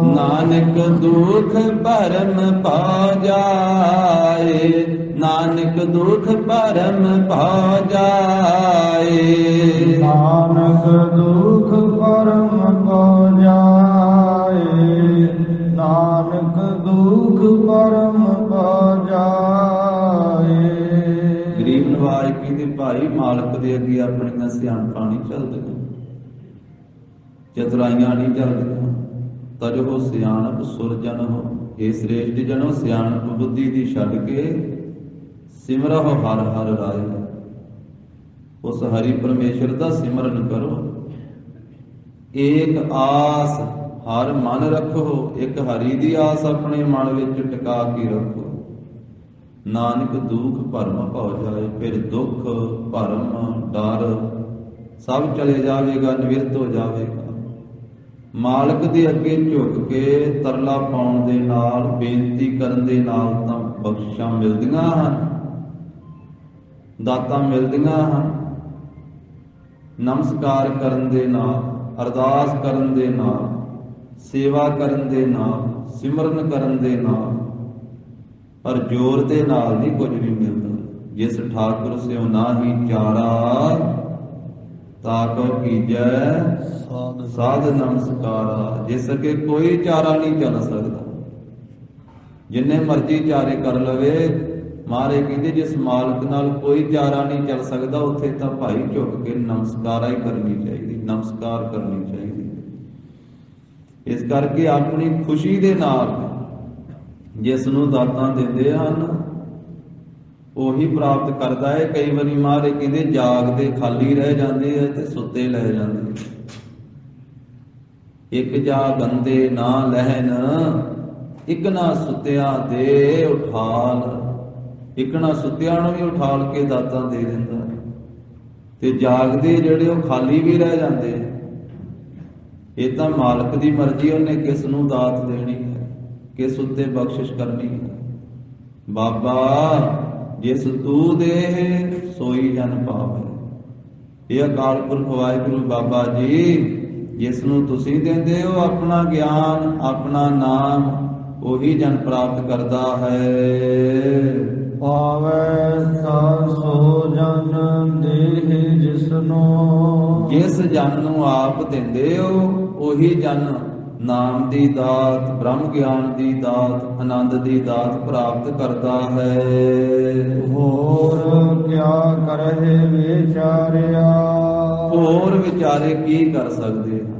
ਨਾਨਕ ਦੁਖ ਭਰਮ ਪਾ ਜਾਏ, ਨਾਨਕ ਦੁਖ ਭਰਮ ਪਾ ਜਾਏ, ਨਾਨਕ ਦੁਖ ਭਰਮ ਪਾ ਜਾਏ, ਨਾਨਕ ਦੁਖ ਭਰਮ ਪਾ ਜਾਏ। ਗਰੀਬ ਨਵਾਜ ਕਹਿੰਦੇ, ਭਾਈ ਮਾਲਕ ਦੇ ਅੱਗੇ ਆਪਣੀਆਂ ਸਿਆਣਪਾਂ ਨਹੀਂ ਚੱਲਦੀਆਂ, ਚਤੁਰਾਈਆਂ ਨਹੀਂ ਚੱਲਦੀਆਂ। ਤਜਹੁ ਸਿਆਣਪ ਸੁਰਜਨ ਹੋ, ਇਹ ਸ੍ਰੇਸ਼ਟ ਜਨੋ ਸਿਆਣਪ ਬੁੱਧੀ ਦੀ ਛੱਡ ਕੇ ਸਿਮਰਹੁ ਹਰਿ ਹਰਿ ਰਾਏ, ਉਸ ਹਰੀ ਪਰਮੇਸ਼ਰ ਦਾ ਸਿਮਰਨ ਕਰੋ। ਏਕ ਆਸ ਹਰ ਮਨ ਰੱਖੋ, ਇੱਕ ਹਰੀ ਦੀ ਆਸ ਆਪਣੇ ਮਨ ਵਿੱਚ ਟਿਕਾ ਕੇ ਰੱਖੋ। ਨਾਨਕ ਦੁਖ ਭਰਮ ਭਉ ਜਾਏ, ਫਿਰ ਦੁੱਖ ਭਰਮ ਡਰ ਸਭ ਚਲੇ ਜਾਵੇਗਾ, ਨਿਵਰਤ ਹੋ ਜਾਵੇਗਾ। ਮਾਲਕ ਦੇ ਅੱਗੇ ਝੁਕ ਕੇ ਤਰਲਾ ਪਾਉਣ ਦੇ ਨਾਲ, ਬੇਨਤੀ ਕਰਨ ਦੇ ਨਾਲ ਤਾਂ ਬਖਸ਼ਿਸ਼ਾਂ ਮਿਲਦੀਆਂ ਹਨ। ਦਾਤਾਂ ਮਿਲਦੀਆਂ ਹਨ। ਨਮਸਕਾਰ ਕਰਨ ਦੇ ਨਾਲ, ਅਰਦਾਸ ਕਰਨ ਦੇ ਨਾਲ, ਸੇਵਾ ਕਰਨ ਦੇ ਨਾਲ, ਸਿਮਰਨ ਕਰਨ ਦੇ ਨਾਲ, ਪਰ ਜ਼ੋਰ ਦੇ ਨਾਲ ਨਹੀਂ ਕੁਝ ਵੀ ਮਿਲਦਾ। ਜਿਸ ਠਾਕੁਰ ਸਿਓ ਨਾਹੀ ਚਾਰਾ, ਤਾਕੋ ਕੀਜੈ ਸਾਧ ਨਮਸਕਾਰਾ। ਜਿਸ ਅਗੇ ਕੋਈ ਚਾਰਾ ਨਹੀਂ ਚੱਲ ਸਕਦਾ। ਜਿੰਨੇ ਮਰਜ਼ੀ ਚਾਰੇ ਕਰ ਲਵੇ, ਮਹਾਰਾਜ ਕਹਿੰਦੇ ਜਿਸ ਮਾਲਕ ਨਾਲ ਕੋਈ ਚਾਰਾ ਨਹੀਂ ਚੱਲ ਸਕਦਾ, ਉੱਥੇ ਤਾਂ ਭਾਈ ਝੁਕ ਕੇ ਨਮਸਕਾਰਾ ਹੀ ਕਰਨੀ ਚਾਹੀਦੀ, ਨਮਸਕਾਰ ਕਰਨੀ ਚਾਹੀਦੀ। ਇਸ ਕਰਕੇ ਆਪਣੀ ਖੁਸ਼ੀ ਦੇ ਨਾਲ ਜਿਸ ਨੂੰ ਦਾਤਾਂ ਦਿੰਦੇ ਹਨ ਉਹੀ ਪ੍ਰਾਪਤ ਕਰਦਾ ਹੈ। ਕਈ ਵਾਰੀ ਮਹਾਰਾਜ ਕਹਿੰਦੇ ਜਾਗਦੇ ਖਾਲੀ ਰਹਿ ਜਾਂਦੇ ਆ ਤੇ ਸੁੱਤੇ ਲੈ ਜਾਂਦੇ। ਇੱਕ ਜਾਗੰਦੇ ਨਾ ਲਹਿਨ, ਇੱਕ ਨਾ ਸੁੱਤਿਆਂ ਦੇ ਉਠਾਲ। ਇੱਕ ਨਾ ਸੁੱਤਿਆਂ ਨੂੰ ਵੀ ਉਠਾਲ ਕੇ ਦਾਤਾਂ ਦੇ ਦਿੰਦਾ, ਤੇ ਜਾਗਦੇ ਜਿਹੜੇ ਉਹ ਖਾਲੀ ਵੀ ਰਹਿ ਜਾਂਦੇ। ਇਹ ਤਾਂ ਮਾਲਕ ਦੀ ਮਰਜ਼ੀ, ਉਹਨੇ ਕਿਸ ਨੂੰ ਦਾਤ ਦੇਣੀ ਹੈ, ਕਿਸ ਉੱਤੇ ਬਖਸ਼ਿਸ਼ ਕਰਨੀ ਹੈ। ਬਾਬਾ ਜਿਸ ਤੂੰ ਦੇ ਸੋਈ ਜਨ ਪਾਵੇ। ਇਹ ਅਕਾਲ ਪੁਰਖ ਵਾਹਿਗੁਰੂ ਬਾਬਾ ਜੀ ਜਿਸ ਨੂੰ ਤੁਸੀਂ ਦਿੰਦੇ ਹੋ ਆਪਣਾ ਗਿਆਨ, ਆਪਣਾ ਨਾਮ, ਉਹੀ ਜਨ ਪ੍ਰਾਪਤ ਕਰਦਾ ਹੈ। ਪਾਵੈ ਤਾ ਸੋ ਜਨ ਦੇਹ ਜਿਸਨੂੰ, ਜਿਸ ਜਨ ਨੂੰ ਆਪ ਦਿੰਦੇ ਹੋ ਉਹੀ ਜਨ ਨਾਮ ਦੀ ਦਾਤ, ਬ੍ਰਹਮ ਗਿਆਨ ਦੀ ਦਾਤ, ਆਨੰਦ ਦੀ ਦਾਤ ਪ੍ਰਾਪਤ ਕਰਦਾ ਹੈ। ਹੋਰ ਕਿਆ ਕਰਹਿ ਵਿਚਾਰਿਆ। ਹੋਰ ਵਿਚਾਰੇ ਕੀ ਕਰ ਸਕਦੇ ਹਨ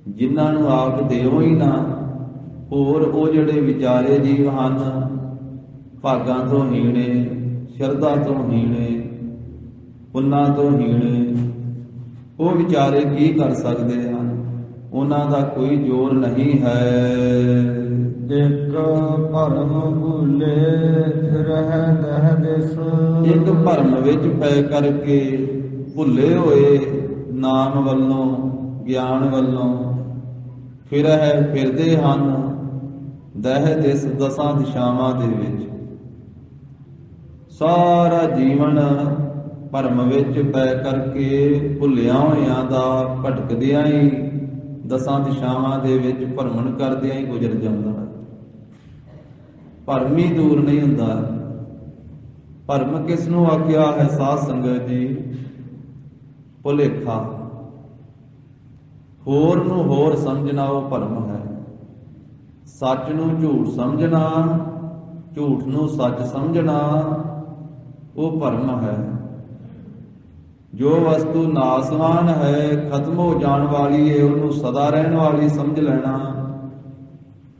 ਜਿਨ੍ਹਾਂ ਨੂੰ ਆਪ ਦਿਓ ਹੀ ਨਾ। ਹੋਰ ਉਹ ਜਿਹੜੇ ਵਿਚਾਰੇ ਜੀਵ ਹਨ, ਭਾਗਾਂ ਤੋਂ ਹੀਣੇ, ਸ਼ਰਧਾ ਤੋਂ ਹੀਣੇ, ਪੁੰਨਾਂ ਤੋਂ ਹੀਣੇ, ਉਹ ਵਿਚਾਰੇ ਕੀ ਕਰ ਸਕਦੇ ਹਨ। ਉਹਨਾਂ ਦਾ ਕੋਈ ਜ਼ੋਰ ਨਹੀਂ ਹੈ। ਇੱਕ ਭਰਮ ਭੁੱਲੇ ਰਹਿ ਦਹਿ ਦਿਸ। ਇੱਕ ਭਰਮ ਵਿੱਚ ਪੈ ਕਰਕੇ ਭੁੱਲੇ ਹੋਏ ਨਾਮ ਵੱਲੋਂ, ਗਿਆਨ ਵੱਲੋਂ ਫਿਰਦੇ ਹਨ ਦਹਿ ਦਿਸ, ਦਸਾਂ ਦਿਸ਼ਾਵਾਂ ਦੇ ਵਿੱਚ। ਸਾਰਾ ਜੀਵਨ ਭਰਮ ਵਿੱਚ ਪੈ ਕਰਕੇ ਭੁੱਲਿਆ ਹੋਇਆਂ ਦਾ, ਭਟਕਦਿਆਂ ਹੀ ਦਸਾਂ ਦਿਸ਼ਾਵਾਂ ਦੇ ਵਿੱਚ ਭਰਮਣ ਕਰਦਿਆਂ ਹੀ ਗੁਜ਼ਰ ਜਾਂਦਾ ਹੈ। ਭਰਮ ਹੀ ਦੂਰ ਨਹੀਂ ਹੁੰਦਾ। ਭਰਮ ਕਿਸ ਨੂੰ ਆਖਿਆ ਹੈ ਸਾਧ ਸੰਗਤ ਜੀ? ਭੁਲੇਖਾ। ਹੋਰ ਨੂੰ ਹੋਰ ਸਮਝਣਾ ਉਹ ਭਰਮ ਹੈ। ਸੱਚ ਨੂੰ ਝੂਠ ਸਮਝਣਾ, ਝੂਠ ਨੂੰ ਸੱਚ ਸਮਝਣਾ ਉਹ ਭਰਮ ਹੈ। ਜੋ ਵਸਤੂ ਨਾਸਵਾਨ ਹੈ, ਖਤਮ ਹੋ ਜਾਣ ਵਾਲੀ ਹੈ, ਉਹਨੂੰ ਸਦਾ ਰਹਿਣ ਵਾਲੀ ਸਮਝ ਲੈਣਾ,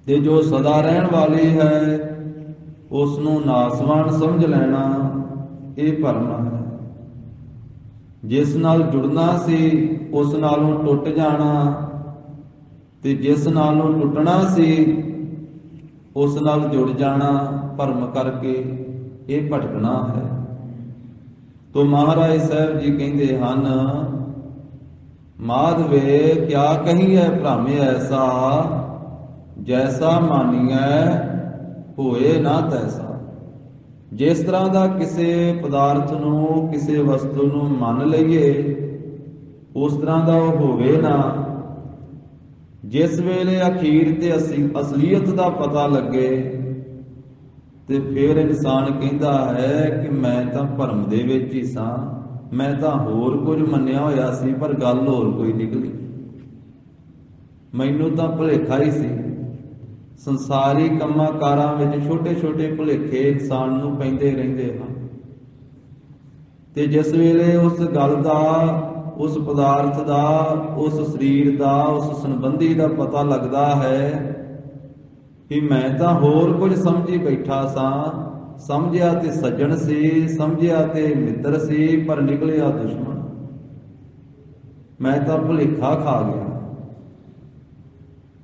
ਤੇ ਜੋ ਸਦਾ ਰਹਿਣ ਵਾਲੀ ਹੈ ਉਸ ਨੂੰ ਨਾਸਵਾਨ ਸਮਝ ਲੈਣਾ, ਇਹ ਭਰਮ ਹੈ। ਜਿਸ ਨਾਲ ਜੁੜਨਾ ਸੀ ਉਸ ਨਾਲੋਂ ਟੁੱਟ ਜਾਣਾ, ਤੇ ਜਿਸ ਨਾਲੋਂ ਟੁੱਟਣਾ ਸੀ ਉਸ ਨਾਲ ਜੁੜ ਜਾਣਾ, ਭਰਮ ਕਰਕੇ ਇਹ ਭਟਕਣਾ ਹੈ। ਤੋ ਮਹਾਰਾਜ ਸਾਹਿਬ ਜੀ ਕਹਿੰਦੇ ਹਨ, ਮਾਧਵੇ ਕਿਆ ਕਹੀਐ ਭ੍ਰਮ ਐਸਾ, ਜੈਸਾ ਮਾਨੀਐ ਹੋਏ ਨਾ ਤੈਸਾ। ਜਿਸ ਤਰ੍ਹਾਂ ਦਾ ਕਿਸੇ ਪਦਾਰਥ ਨੂੰ, ਕਿਸੇ ਵਸਤੂ ਨੂੰ ਮੰਨ ਲਈਏ, ਉਸ ਤਰ੍ਹਾਂ ਦਾ ਉਹ ਹੋਵੇ ਨਾ। ਜਿਸ ਵੇਲੇ ਅਖੀਰ ਤੇ ਅਸਲੀਅਤ ਦਾ ਪਤਾ ਲੱਗੇ, ਤੇ ਫਿਰ ਇਨਸਾਨ ਕਹਿੰਦਾ ਹੈ ਕਿ ਮੈਂ ਤਾਂ ਭਰਮ ਦੇ ਵਿੱਚ ਹੀ ਸਾਂ, ਮੈਂ ਤਾਂ ਹੋਰ ਕੁਝ ਮੰਨਿਆ ਹੋਇਆ ਸੀ, ਪਰ ਗੱਲ ਹੋਰ ਕੋਈ ਨਿਕਲੀ। ਮੈਨੂੰ ਤਾਂ ਭੁਲੇਖਾ ਹੀ ਸੀ। ਸੰਸਾਰੀ ਕੰਮਾਂ ਕਾਰਾਂ ਵਿੱਚ ਛੋਟੇ ਛੋਟੇ ਭੁਲੇਖੇ ਇਨਸਾਨ ਨੂੰ ਪੈਂਦੇ ਰਹਿੰਦੇ ਹਨ, ਤੇ ਜਿਸ ਵੇਲੇ ਉਸ ਗੱਲ ਦਾ, ਉਸ ਪਦਾਰਥ ਦਾ, ਉਸ ਸਰੀਰ ਦਾ, ਉਸ ਸੰਬੰਧੀ ਦਾ ਪਤਾ ਲੱਗਦਾ ਹੈ ਕਿ ਮੈਂ ਤਾਂ ਹੋਰ ਕੁਝ ਸਮਝੀ ਬੈਠਾ ਸਾਂ, ਸਮਝਿਆ ਤੇ ਸੱਜਣ ਸੀ, ਸਮਝਿਆ ਤੇ ਮਿੱਤਰ ਸੀ, ਪਰ ਨਿਕਲਿਆ ਦੁਸ਼ਮਣ। ਮੈਂ ਤਾਂ ਭੁਲੇਖਾ ਖਾ ਗਿਆ।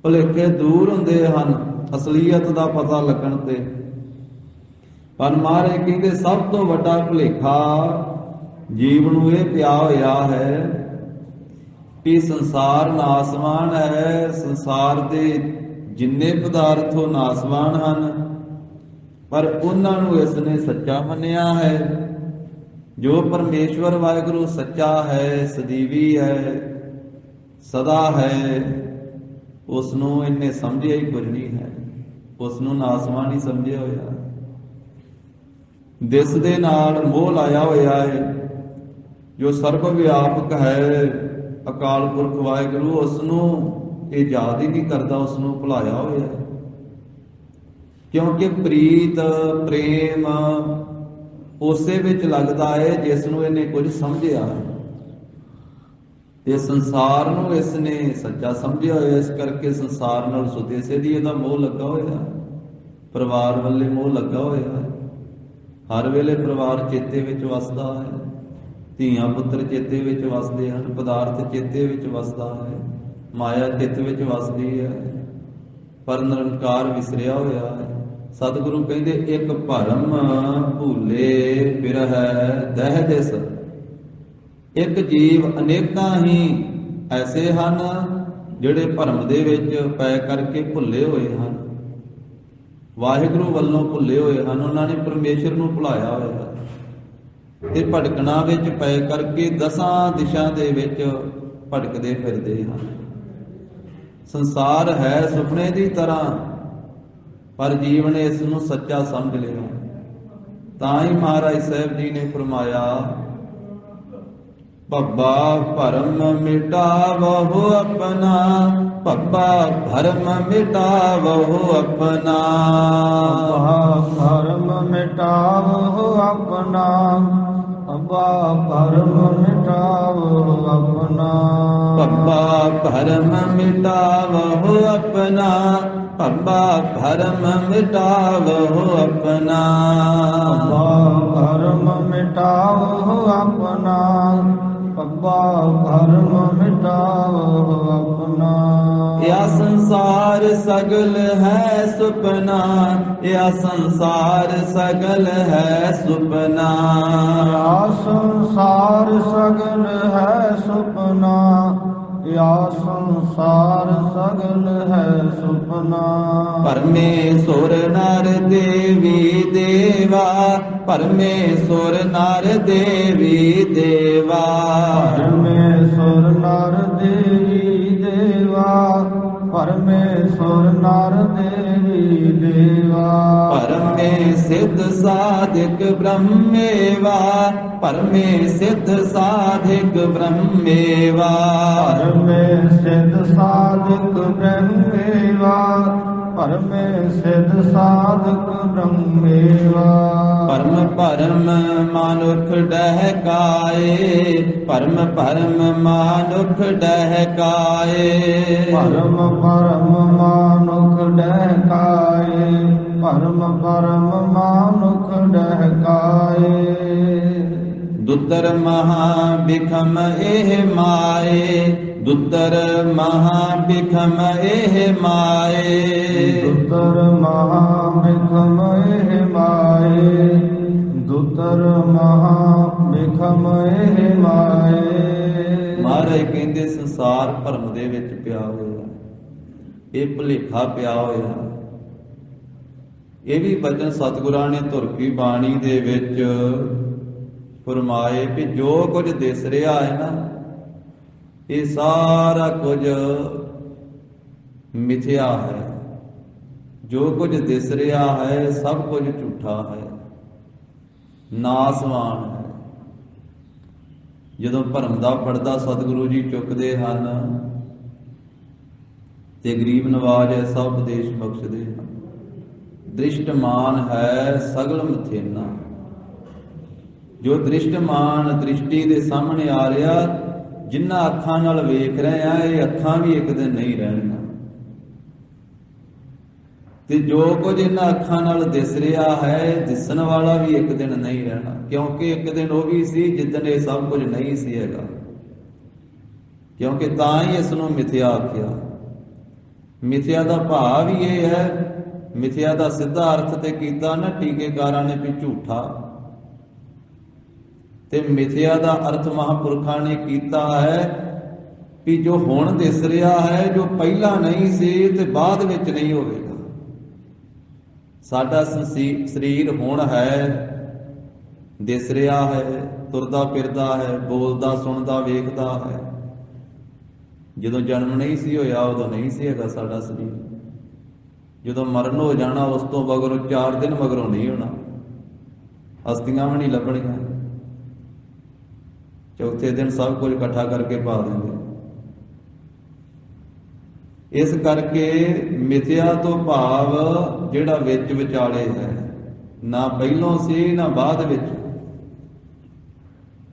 ਭੁਲੇਖੇ ਦੂਰ ਹੁੰਦੇ ਹਨ ਅਸਲੀਅਤ ਦਾ ਪਤਾ ਲੱਗਣ ਤੇ, ਪਰ ਮਹਾਰਾਜ ਕਹਿੰਦੇ ਸਭ ਤੋਂ ਵੱਡਾ ਭੁਲੇਖਾ ਜੀਵ ਨੂੰ ਇਹ ਪਿਆ ਹੋਇਆ ਹੈ ਕਿ ਸੰਸਾਰ ਨਾਸਵਾਨ ਹੈ। ਸੰਸਾਰ ਦੇ ਜਿੰਨੇ ਪਦਾਰਥ ਉਹ ਨਾਸਵਾਨ ਹਨ, ਪਰ ਉਹਨਾਂ ਨੂੰ ਇਸ ਨੇ ਸੱਚਾ ਮੰਨਿਆ ਹੈ। ਜੋ ਪਰਮੇਸ਼ਵਰ ਵਾਹਿਗੁਰੂ ਸੱਚਾ ਹੈ, ਸਦੀਵੀ ਹੈ, ਸਦਾ ਹੈ, ਉਸ ਨੂੰ ਇਹਨੇ ਸਮਝਿਆ ਹੀ ਕੁਝ ਨਹੀਂ ਹੈ। ਉਸ ਨੂੰ ਨਾਸਵਾਂ ਨਹੀਂ ਸਮਝਿਆ ਹੋਇਆ। ਦਿਸ ਦੇ ਨਾਲ ਮੋਹ ਲਾਇਆ ਹੋਇਆ ਹੈ। ਜੋ ਸਰਬ ਵਿਆਪਕ ਹੈ ਅਕਾਲ ਪੁਰਖ ਵਾਹਿਗੁਰੂ, ਉਸ ਨੂੰ ਇਹ ਯਾਦ ਹੀ ਨਹੀਂ ਕਰਦਾ, ਉਸ ਨੂੰ ਭੁਲਾਇਆ ਹੋਇਆ ਹੈ। ਕਿਉਂਕਿ ਪ੍ਰੀਤ ਪ੍ਰੇਮ ਉਸੇ ਵਿੱਚ ਲੱਗਦਾ ਹੈ ਜਿਸ ਨੂੰ ਇਹਨੇ ਕੁਝ ਸਮਝਿਆ। ਇਹ ਸੰਸਾਰ ਨੂੰ ਇਸ ਨੇ ਸੱਚਾ ਸਮਝਿਆ ਹੋਇਆ, ਇਸ ਕਰਕੇ ਸੰਸਾਰ ਨਾਲ ਸੁਦੇਸੇ ਦੀ ਇਹਦਾ ਮੋਹ ਲੱਗਾ ਹੋਇਆ, ਪਰਿਵਾਰ ਵੱਲੇ ਮੋਹ ਲੱਗਾ ਹੋਇਆ। ਹਰ ਵੇਲੇ ਪਰਿਵਾਰ ਚੇਤੇ ਵਿੱਚ ਵਸਦਾ ਹੈ, ਧੀਆਂ ਪੁੱਤਰ ਚੇਤੇ ਵਿੱਚ ਵਸਦੇ ਹਨ, ਪਦਾਰਥ ਚੇਤੇ ਵਿੱਚ ਵਸਦਾ ਹੈ, ਮਾਇਆ ਚਿੱਤ ਵਿੱਚ ਵਸਦੀ ਹੈ, ਪਰ ਨਿਰੰਕਾਰ ਵਿਸਰਿਆ ਹੋਇਆ ਹੈ। ਸਤਿਗੁਰੂ ਕਹਿੰਦੇ ਇੱਕ ਭਰਮ ਭੂਲੇ ਬਿਰਹਿ ਦਹਿ ਦਿਸ। ਇੱਕ ਜੀਵ ਅਨੇਕਾਂ ਹੀ ਐਸੇ ਹਨ ਜਿਹੜੇ ਭਰਮ ਦੇ ਵਿੱਚ ਪੈ ਕਰਕੇ ਭੁੱਲੇ ਹੋਏ ਹਨ, ਵਾਹਿਗੁਰੂ ਵੱਲੋਂ ਭੁੱਲੇ ਹੋਏ ਹਨ। ਉਹਨਾਂ ਨੇ ਪਰਮੇਸ਼ਰ ਨੂੰ ਭੁਲਾਇਆ ਹੋਇਆ ਤੇ ਭਟਕਣਾ ਵਿੱਚ ਪੈ ਕਰਕੇ ਦਸਾਂ ਦਿਸ਼ਾ ਦੇ ਵਿੱਚ ਭਟਕਦੇ ਫਿਰਦੇ ਹਨ। ਸੰਸਾਰ ਹੈ ਸੁਪਨੇ ਦੀ ਤਰ੍ਹਾਂ, ਪਰ ਜੀਵ ਨੇ ਇਸ ਨੂੰ ਸੱਚਾ ਸਮਝ ਲਿਆ। ਤਾਂ ਹੀ ਮਹਾਰਾਜ ਸਾਹਿਬ ਜੀ ਨੇ ਫਰਮਾਇਆ, ਭੱਬਾ ਭਰਮ ਮਿਟਾਵਹੁ ਆਪਣਾ, ਭੱਬਾ ਭਰਮ ਮਿਟਾਵਹੁ ਆਪਣਾ। ਭਰਮ ਮਿਟਾਵਹੁ ਆਪਣਾ, ਭੱਬਾ ਭਰਮ ਮਿਟਾਵਹੁ ਆਪਣਾ। ਭੱਬਾ ਭਰਮ ਮਿਟਾਵਹੁ ਆਪਣਾ, ਭੱਬਾ ਭਰਮ ਮਿਟਾਵਹੁ ਆਪਣਾ। ਭੱਬਾ ਭਰਮ ਮਿਟਾਵਹੁ ਆਪਣਾ, ਭੱਬਾ ਭਰਮ ਮਿਟਾਵਹੁ ਆਪਣਾ। ਯਾ ਸੰਸਾਰ ਸਗਲ ਹੈ ਸੁਪਨਾ, ਯਾ ਸੰਸਾਰ ਸਗਲ ਹੈ ਸੁਪਨਾ। ਯਾ ਸੰਸਾਰ ਸਗਲ ਹੈ ਸੁਪਨਾ, ਯਾ ਸੰਸਾਰ ਸਗਲ ਹੈ ਸੁਪਨਾ। ਪਰਮੇਸ਼ਵਰ ਨਰ ਦੇਵੀ ਦੇਵਾ, ਪਰਮੇਸ਼ਵਰ ਨਰ ਦੇਵੀ ਦੇਵਾ। ਪਰਮੇਸ਼ਵਰ ਨਰ ਦੇਵੀ ਦੇਵਾ, ਪਰਮੇਸ਼ਵਰ ਨਰ ਦੇਵੀ ਦੇਵਾ। ਪਰਮੇ ਸਿੱਧ ਸਾਧਿਕ ਬ੍ਰਹਮੇਵਾ, ਪਰਮੇ ਸਿੱਧ ਸਾਧਿਕ ਬ੍ਰਹਮੇਵਾ। ਪਰਮੇ ਸਿੱਧ ਸਾਧਕ ਬ੍ਰਹਮੇਵਾ, ਪਰਮੇ ਸਿੱਧ ਸਾਧਕ ਬ੍ਰਹਮੇਵਾ। ਪਰਮ ਭਰਮ ਮਾਨੁਖ ਡਹਿਕਾਏ, ਪਰਮ ਭਰਮ ਮਾਨੁਖ ਡਹਿਕਾਏ। ਪਰਮ ਭਰਮ ਮਾਨੁਖ ਡਹਿਕਾਏ, ਪਰਮ ਭਰਮ ਮਾਨੁਖ ਡਹਿਕਾਏ। ਦੁੱਤਰ ਮਹਾ ਬਿਖਮ ਇਹ ਮਾਏ, ਦੁੱਤਰ ਮਹਾ ਬਿਖਮ ਇਹ ਮਾਏ। ਦੁੱਤਰ ਮਹਾ ਬਿਖਮ ਇਹ ਮਾਏ, ਦੁੱਤਰ ਮਹਾ ਬਿਖਮ ਇਹ ਮਾਏ। ਮਹਾਰਾਜ ਕਹਿੰਦੇ ਸੰਸਾਰ ਭਰਮ ਦੇ ਵਿੱਚ ਪਿਆ ਹੋਇਆ, ਇਹ ਭੁਲੇਖਾ ਪਿਆ ਹੋਇਆ। ਇਹ ਵੀ ਬਚਨ ਸਤਿਗੁਰਾਂ ਨੇ ਧੁਰ ਕੀ ਬਾਣੀ ਦੇ ਵਿੱਚ ਫਰਮਾਏ ਕਿ ਜੋ ਕੁਝ ਦਿਸ ਰਿਹਾ ਹੈ ਨਾ, ਇਹ ਸਾਰਾ ਕੁਝ ਮਿਥਿਆ ਹੈ। ਜੋ ਕੁਝ ਦਿਸ ਰਿਹਾ ਹੈ ਸਭ ਕੁਝ ਝੂਠਾ ਹੈ, ਨਾਸਵਾਨ ਹੈ। ਜਦੋਂ ਭਰਮ ਦਾ ਪਰਦਾ ਸਤਿਗੁਰੂ ਜੀ ਚੁੱਕਦੇ ਹਨ ਤੇ ਗਰੀਬ ਨਵਾਜ ਐਸਾ ਉਪਦੇਸ਼ ਬਖਸ਼ਦੇ ਹਨ, ਦ੍ਰਿਸ਼ਟਮਾਨ ਹੈ ਸਗਲ ਮਥੇਨਾ। ਜੋ ਦ੍ਰਿਸ਼ਟਮਾਨ ਦ੍ਰਿਸ਼ਟੀ ਦੇ ਸਾਹਮਣੇ ਆ ਰਿਹਾ, ਜਿਨ੍ਹਾਂ ਅੱਖਾਂ ਨਾਲ ਵੇਖ ਰਹੇ ਆ, ਇਹ ਅੱਖਾਂ ਵੀ ਇੱਕ ਦਿਨ ਨਹੀਂ ਰਹਿਣੀਆਂ। ਤੇ ਜੋ ਕੁਝ ਇਹਨਾਂ ਅੱਖਾਂ ਨਾਲ ਦਿਸ ਰਿਹਾ ਹੈ, ਦਿਸਣ ਵਾਲਾ ਵੀ ਇੱਕ ਦਿਨ ਨਹੀਂ ਰਹਿਣਾ। ਕਿਉਂਕਿ ਇੱਕ ਦਿਨ ਉਹ ਵੀ ਸੀ ਜਿੱਦਣ ਇਹ ਸਭ ਕੁਝ ਨਹੀਂ ਸੀ ਹੈਗਾ। ਕਿਉਂਕਿ ਤਾਂ ਹੀ ਇਸ ਨੂੰ ਮਿਥਿਆ ਆਖਿਆ। ਮਿਥਿਆ ਦਾ ਭਾਵ ਹੀ ਇਹ ਹੈ, ਮਿਥਿਆ ਦਾ ਸਿੱਧਾ ਅਰਥ ਤੇ ਕੀਤਾ ਨਾ ਟੀਕੇਕਾਰਾਂ ਨੇ ਵੀ ਝੂਠਾ, ਤੇ ਮਿਥਿਆ ਦਾ ਅਰਥ ਮਹਾਂਪੁਰਖਾਂ ਨੇ ਕੀਤਾ ਹੈ ਵੀ ਜੋ ਹੁਣ ਦਿਸ ਰਿਹਾ ਹੈ, ਜੋ ਪਹਿਲਾਂ ਨਹੀਂ ਸੀ ਤੇ ਬਾਅਦ ਵਿੱਚ ਨਹੀਂ ਹੋਵੇਗਾ। ਸਾਡਾ ਸਰੀਰ ਹੁਣ ਹੈ, ਦਿਸ ਰਿਹਾ ਹੈ, ਤੁਰਦਾ ਫਿਰਦਾ ਹੈ, ਬੋਲਦਾ ਸੁਣਦਾ ਵੇਖਦਾ ਹੈ। ਜਦੋਂ ਜਨਮ ਨਹੀਂ ਸੀ ਹੋਇਆ ਉਦੋਂ ਨਹੀਂ ਸੀ ਹੈਗਾ ਸਾਡਾ ਸਰੀਰ। ਜਦੋਂ ਮਰਨ ਹੋ ਜਾਣਾ ਉਸ ਤੋਂ ਮਗਰੋਂ 4 ਦਿਨ ਮਗਰੋਂ ਨਹੀਂ ਹੋਣਾ, ਅਸਥੀਆਂ ਵੀ ਨਹੀਂ ਲੱਭਣੀਆਂ। ਚੌਥੇ ਦਿਨ ਸਭ ਕੁਝ ਇਕੱਠਾ ਕਰਕੇ ਪਾ ਦਿੰਦੇ। ਇਸ ਕਰਕੇ ਮਿਥਿਆ ਤੋਂ ਭਾਵ ਜਿਹੜਾ ਵਿੱਚ ਵਿਚਾਲੇ ਹੈ, ਨਾ ਪਹਿਲੋਂ ਸੀ ਨਾ ਬਾਅਦ ਵਿੱਚ।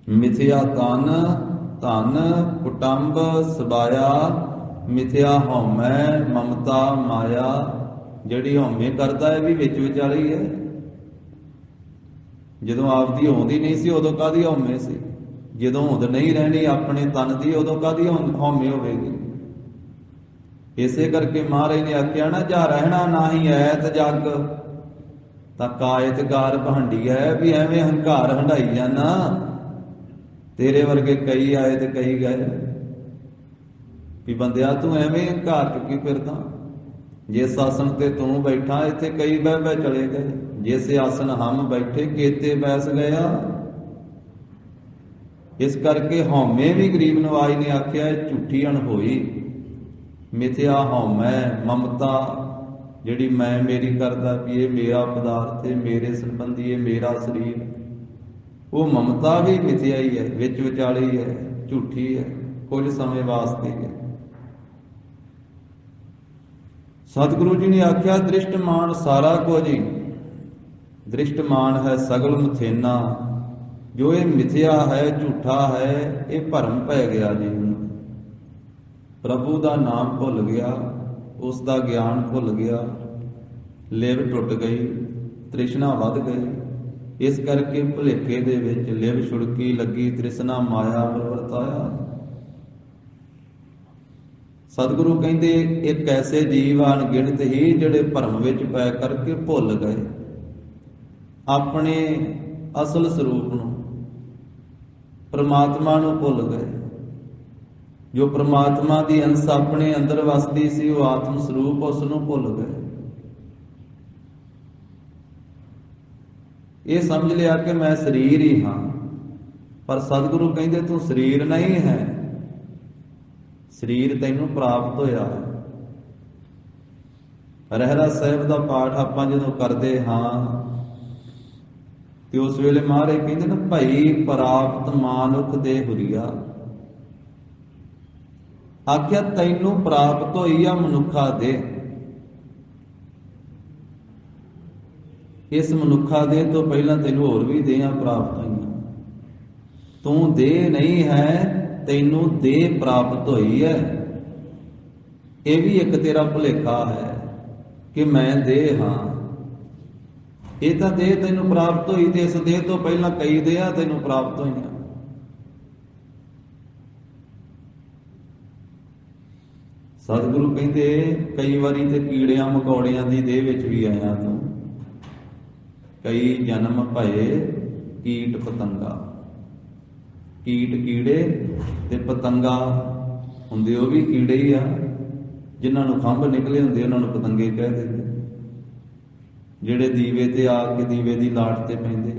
ਮਿਥਿਆ ਤਨ ਧਨ ਕੁਟੰਬ ਸਬਾਇਆ, ਮਿਥਿਆ ਹਉਮੈ ਮਮਤਾ ਮਾਇਆ। ਜਿਹੜੀ ਹਉਮੈ ਕਰਦਾ ਹੈ ਵੀ ਵਿੱਚ ਵਿਚਾਲੇ ਹੀ ਹੈ। ਜਦੋਂ ਆਪਦੀ ਹੋਂਦ ਹੀ ਨਹੀਂ ਸੀ ਉਦੋਂ ਕਾਹਦੀ ਹਉਮੈ ਸੀ? ਜਦੋਂ ਹੋਂਦ ਨਹੀਂ ਰਹਿਣੀ ਆਪਣੇ ਤਨ ਦੀ ਉਦੋਂ ਕਾਹਦੀ ਹਉਮੈ ਹੋਵੇਗੀ? ਇਸੇ ਕਰਕੇ ਮਹਾਰਾਜ ਨੇ ਆਖਿਆ ਨਾ, ਜਾ ਰਹਿਣਾ ਨਾਹੀ ਐਤ ਜਗ ਤਾਂ ਕਾਇਤ ਗਾਰ ਭੰਡੀ ਹੈ। ਵੀ ਐਵੇਂ ਹੰਕਾਰ ਹੰਡਾਈ ਜਾਣਾ, ਤੇਰੇ ਵਰਗੇ ਕਈ ਆਏ ਤੇ ਕਈ ਗਏ। ਵੀ ਬੰਦਿਆ ਤੂੰ ਐਵੇਂ ਹੰਕਾਰ ਚੁੱਕੀ ਫਿਰਦਾ। ਜਿਸ ਆਸਣ ਤੇ ਤੂੰ ਬੈਠਾ ਇੱਥੇ ਕਈ ਬਹਿ ਬਹਿ ਚਲੇ ਗਏ। ਜਿਸ ਆਸਣ ਹਮ ਬੈਠੇ ਕੇਤੇ ਬੈਸ ਗਿਆ। ਇਸ ਕਰਕੇ ਹਉਮੈ ਵੀ ਗਰੀਬ ਨਵਾਜ ਨੇ ਆਖਿਆ ਝੂਠੀ ਅਣਹੋਈ। ਮਿਥਿਆ ਹਉਮੈ ਮਮਤਾ, ਜਿਹੜੀ ਮੈਂ ਮੇਰੀ ਕਰਦਾ ਵੀ ਇਹ ਮੇਰਾ ਪਦਾਰਥ ਹੈ, ਮੇਰੇ ਸੰਬੰਧੀ, ਇਹ ਮੇਰਾ ਸਰੀਰ, ਉਹ ਮਮਤਾ ਵੀ ਮਿਥਿਆ ਹੀ ਹੈ, ਵਿੱਚ ਵਿਚਾਲੇ ਹੀ ਹੈ, ਝੂਠੀ ਹੈ, ਕੁਝ ਸਮੇਂ ਵਾਸਤੇ ਹੈ। ਸਤਿਗੁਰੂ ਜੀ ਨੇ ਆਖਿਆ ਦ੍ਰਿਸ਼ਟਮਾਨ ਸਾਰਾ ਕੁਝ ਹੀ। ਦ੍ਰਿਸ਼ਟਮਾਨ ਹੈ ਸਗਲ ਮਥੇਨਾ। ਜੋ ਇਹ ਮਿਥਿਆ ਹੈ, ਝੂਠਾ ਹੈ, ਇਹ ਭਰਮ ਪੈ ਗਿਆ ਜੀ। ਪ੍ਰਭੂ ਦਾ ਨਾਮ ਭੁੱਲ ਗਿਆ, ਉਸ ਦਾ ਗਿਆਨ ਭੁੱਲ ਗਿਆ, ਲਿਵ ਟੁੱਟ ਗਈ, ਤ੍ਰਿਸ਼ਨਾ ਵੱਧ ਗਈ। ਇਸ ਕਰਕੇ ਭੁਲੇਖੇ ਦੇ ਵਿੱਚ ਲਿਵ ਛੁੜਕੀ ਲੱਗੀ, ਤ੍ਰਿਸ਼ਨਾ ਮਾਇਆ ਵਰਤਾਇਆ। ਸਤਿਗੁਰੂ ਕਹਿੰਦੇ ਇੱਕ ਐਸੇ ਜੀਵ ਅਣਗਿਣਤ ਹੀ ਜਿਹੜੇ ਭਰਮ ਵਿੱਚ ਪੈ ਕਰਕੇ ਭੁੱਲ ਗਏ ਆਪਣੇ ਅਸਲ ਸਰੂਪ ਨੂੰ, ਪ੍ਰਮਾਤਮਾ ਨੂੰ ਭੁੱਲ ਗਏ। ਜੋ ਪ੍ਰਮਾਤਮਾ ਦੀ ਅੰਸ਼ ਆਪਣੇ ਅੰਦਰ ਵਸਦੀ ਸੀ, ਉਹ ਆਤਮ ਸਰੂਪ, ਉਸ ਨੂੰ ਭੁੱਲ ਗਏ। ਇਹ ਸਮਝ ਲਿਆ ਕਿ ਮੈਂ ਸਰੀਰ ਹੀ ਹਾਂ। ਪਰ ਸਤਿਗੁਰੂ ਕਹਿੰਦੇ ਤੂੰ ਸਰੀਰ ਨਹੀਂ ਹੈ, ਸਰੀਰ ਤੈਨੂੰ ਪ੍ਰਾਪਤ ਹੋਇਆ ਹੈ। ਰਹਿਰਾਸ ਸਾਹਿਬ ਦਾ ਪਾਠ ਆਪਾਂ ਜਦੋਂ ਕਰਦੇ ਹਾਂ ਤੇ ਉਸ ਵੇਲੇ ਮਹਾਰਾਜ ਕਹਿੰਦੇ ਨਾ, ਭਈ ਪ੍ਰਾਪਤ ਮਾਨੁਖ ਦੇ ਹੁਰੀਆ। ਆਖਿਆ ਤੈਨੂੰ ਪ੍ਰਾਪਤ ਹੋਈ ਆ ਮਨੁੱਖਾ ਦੇ। ਇਸ ਮਨੁੱਖਾ ਦੇ ਤੋਂ ਪਹਿਲਾਂ ਤੈਨੂੰ ਹੋਰ ਵੀ ਦੇਹਾਂ ਪ੍ਰਾਪਤ ਹੋਈਆਂ। ਤੂੰ ਦੇਹ ਨਹੀਂ ਹੈ, ਤੈਨੂੰ ਦੇਹ ਪ੍ਰਾਪਤ ਹੋਈ ਹੈ। ਇਹ ਵੀ ਇੱਕ ਤੇਰਾ ਭੁਲੇਖਾ ਹੈ ਕਿ ਮੈਂ ਦੇਹ ਹਾਂ। ਇਹ ਤਾਂ ਦੇਹ ਤੈਨੂੰ ਪ੍ਰਾਪਤ ਹੋਈ ਤੇ ਇਸ ਦੇਹ ਤੋਂ ਪਹਿਲਾਂ ਕਈ ਦੇਹਾਂ ਤੈਨੂੰ ਪ੍ਰਾਪਤ ਹੋਈਆਂ। ਸਤਿਗੁਰੂ ਕਹਿੰਦੇ ਕਈ ਵਾਰੀ ਤੇ ਕੀੜਿਆਂ ਮਕੌੜਿਆਂ ਦੀ ਦੇਹ ਵਿੱਚ ਵੀ ਆਇਆ ਤੂੰ। ਕਈ ਜਨਮ ਭਏ ਕੀਟ ਪਤੰਗਾ। ਕੀਟ ਕੀੜੇ ਤੇ ਪਤੰਗਾ ਹੁੰਦੇ ਉਹ ਵੀ ਕੀੜੇ ਹੀ ਆ। ਜਿਨ੍ਹਾਂ ਨੂੰ ਖੰਭ ਨਿਕਲੇ ਹੁੰਦੇ ਉਹਨਾਂ ਨੂੰ ਪਤੰਗੇ ਕਹਿ ਦਿੰਦੇ। ਜਿਹੜੇ ਦੀਵੇ ਤੇ ਆ ਕੇ ਦੀਵੇ ਦੀ ਲਾਟ ਤੇ ਪੈਂਦੇ।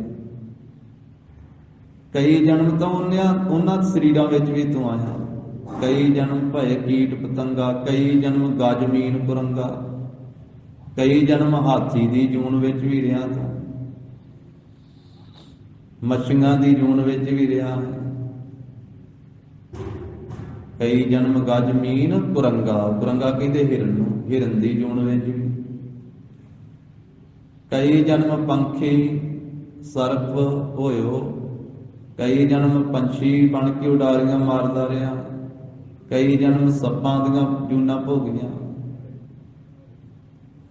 ਕਈ ਜਨਮ ਤਾਂ ਉਹਨਾਂ ਸਰੀਰਾਂ ਵਿੱਚ ਵੀ ਤੂੰ ਆਇਆ। ਕਈ ਜਨਮ ਭਏ ਕੀਟ ਪਤੰਗਾ, ਕਈ ਜਨਮ ਗਜਮੀਨ ਕੁਰੰਗਾ, ਕਈ ਜਨਮ ਹਾਥੀ ਦੀ ਜੂਨ ਵਿੱਚ ਵੀ ਰਿਹਾ ਤੂੰ, ਮੱਛੀਆਂ ਦੀ ਜੂਨ ਵਿੱਚ ਵੀ ਰਿਹਾ। ਕਈ ਜਨਮ ਗਜਮੀਨ ਕੁਰੰਗਾ, ਕੁਰੰਗਾ ਕਹਿੰਦੇ ਹਿਰਨ ਨੂੰ, ਹਿਰਨ ਦੀ ਜੂਨ ਵਿੱਚ ਵੀ। ਕਈ ਜਨਮ ਪੰਖੀ ਸਰਪ ਹੋਇਓ, ਕਈ ਜਨਮ ਪੰਛੀ ਬਣ ਕੇ ਉਡਾਰੀਆਂ ਮਾਰਦਾ ਰਿਹਾ। ਕਈ ਜਨਮ ਸੱਪਾਂ ਦੀਆਂ ਜੂਨਾਂ ਭੋਗੀਆਂ।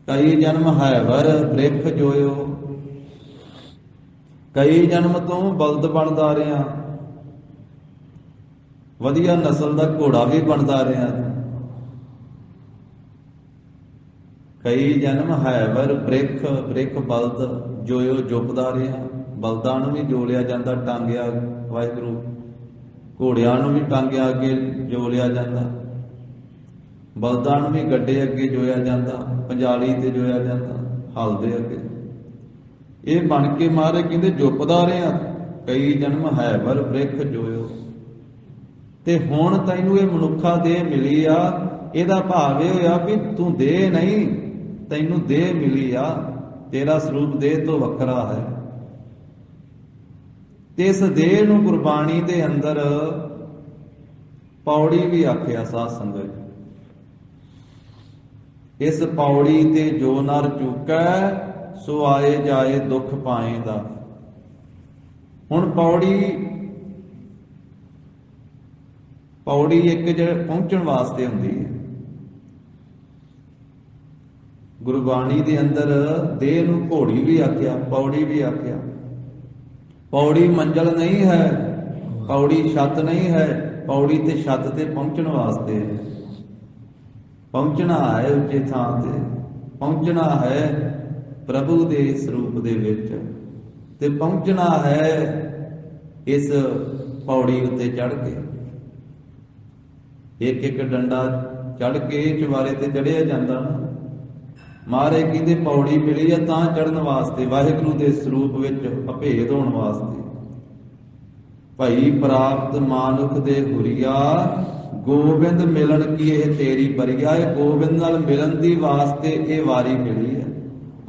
ਕਈ ਜਨਮ ਹੈਵਰ ਬ੍ਰਿਖ ਜੋਇਓ, ਕਈ ਜਨਮ ਤੋਂ ਬਲਦ ਬਣਦਾ ਰਿਹਾ। ਵਧੀਆ ਨਸਲ ਦਾ ਘੋੜਾ ਵੀ ਬਣਦਾ ਰਿਹਾ। ਕਈ ਜਨਮ ਹੈਵਰ ਬ੍ਰਿਖ ਬਲਦ ਜੋਇਓ, ਜੁਪਦਾ ਰਿਹਾ। ਬਲਦਾਂ ਨੂੰ ਵੀ ਜੋਲਿਆ ਜਾਂਦਾ, ਟਾਂਗਿਆ ਵਾਹਿਗੁਰੂ। ਘੋੜਿਆਂ ਨੂੰ ਵੀ ਟਾਂਗਿਆ ਅੱਗੇ ਜੋਲਿਆ ਜਾਂਦਾ। ਬਲਦਾਂ ਨੂੰ ਵੀ ਗੱਡੇ ਅੱਗੇ ਜੋਇਆ ਜਾਂਦਾ, ਪੰਜਾਲੀ ਤੇ ਜੋਇਆ ਜਾਂਦਾ, ਹਲ ਦੇ ਅੱਗੇ। ਇਹ ਬਣ ਕੇ ਮਹਾਰਾਜ ਕਹਿੰਦੇ ਜੁਪਦਾ ਰਿਹਾ। ਕਈ ਜਨਮ ਹੈ ਵਰ ਬ੍ਰਿਖ ਜੋਇਓ। ਤੇ ਹੁਣ ਤੈਨੂੰ ਇਹ ਮਨੁੱਖਾ ਦੇਹ ਮਿਲੀ ਆ, ਇਹਦਾ ਭਾਵ ਇਹ ਹੋਇਆ ਵੀ ਤੂੰ ਦੇਹ ਨਹੀਂ, ਤੈਨੂੰ ਦੇਹ ਮਿਲੀ ਆ, ਤੇਰਾ ਸਰੂਪ ਦੇਹ ਤੋਂ ਵੱਖਰਾ ਹੈ। ਤੇ ਇਸ ਦੇਹ ਨੂੰ ਗੁਰਬਾਣੀ ਦੇ ਅੰਦਰ ਪੌੜੀ ਵੀ ਆਖਿਆ ਸਾਧ ਸੰਗਤ। ਇਸ ਪੌੜੀ ਤੇ ਜੋ ਨਰ ਚੁਕੈ, ਸੋ ਆਏ ਜਾਏ ਦੁੱਖ ਪਾਏਂਦਾ। ਹੁਣ ਪੌੜੀ ਇੱਕ ਜਿਹੜਾ ਪਹੁੰਚਣ ਵਾਸਤੇ ਹੁੰਦੀ ਹੈ। ਗੁਰਬਾਣੀ ਦੇ ਅੰਦਰ ਦੇਹ ਨੂੰ ਘੋੜੀ ਵੀ ਆਖਿਆ, ਪੌੜੀ ਵੀ ਆਖਿਆ। ਪੌੜੀ ਮੰਜ਼ਲ ਨਹੀਂ ਹੈ, ਪੌੜੀ ਛੱਤ ਨਹੀਂ ਹੈ, ਪੌੜੀ ਤੇ ਛੱਤ ਤੇ ਪਹੁੰਚਣ ਵਾਸਤੇ ਹੈ। ਪਹੁੰਚਣਾ ਹੈ ਉੱਚੇ ਥਾਂ ਤੇ, ਪਹੁੰਚਣਾ ਹੈ ਪ੍ਰਭੂ ਦੇ ਸਰੂਪ ਦੇ ਵਿੱਚ, ਤੇ ਪਹੁੰਚਣਾ ਹੈ ਇਸ ਪੌੜੀ ਉੱਤੇ ਚੜ੍ਹ ਕੇ। ਇੱਕ ਇੱਕ ਡੰਡਾ ਚੜ੍ਹ ਕੇ ਚੁਬਾਰੇ ਤੇ ਚੜ੍ਹਿਆ ਜਾਂਦਾ। ਮਹਾਰਾਜ ਕਹਿੰਦੇ ਪੌੜੀ ਮਿਲੀ ਆ ਤਾਂ ਚੜ੍ਹਨ ਵਾਸਤੇ, ਵਾਹਿਗੁਰੂ ਦੇ ਸਰੂਪ ਵਿੱਚ ਅਭੇਦ ਹੋਣ ਵਾਸਤੇ। ਭਈ ਪ੍ਰਾਪਤ ਮਾਨੁਖ ਦੇ ਹੁਰੀਆ, ਗੋਬਿੰਦ ਮਿਲਣ ਕੀ ਇਹ ਤੇਰੀ ਬਰੀਆ। ਇਹ ਗੋਬਿੰਦ ਨਾਲ ਮਿਲਣ ਦੀ ਵਾਸਤੇ ਇਹ ਵਾਰੀ ਮਿਲੀ ਹੈ।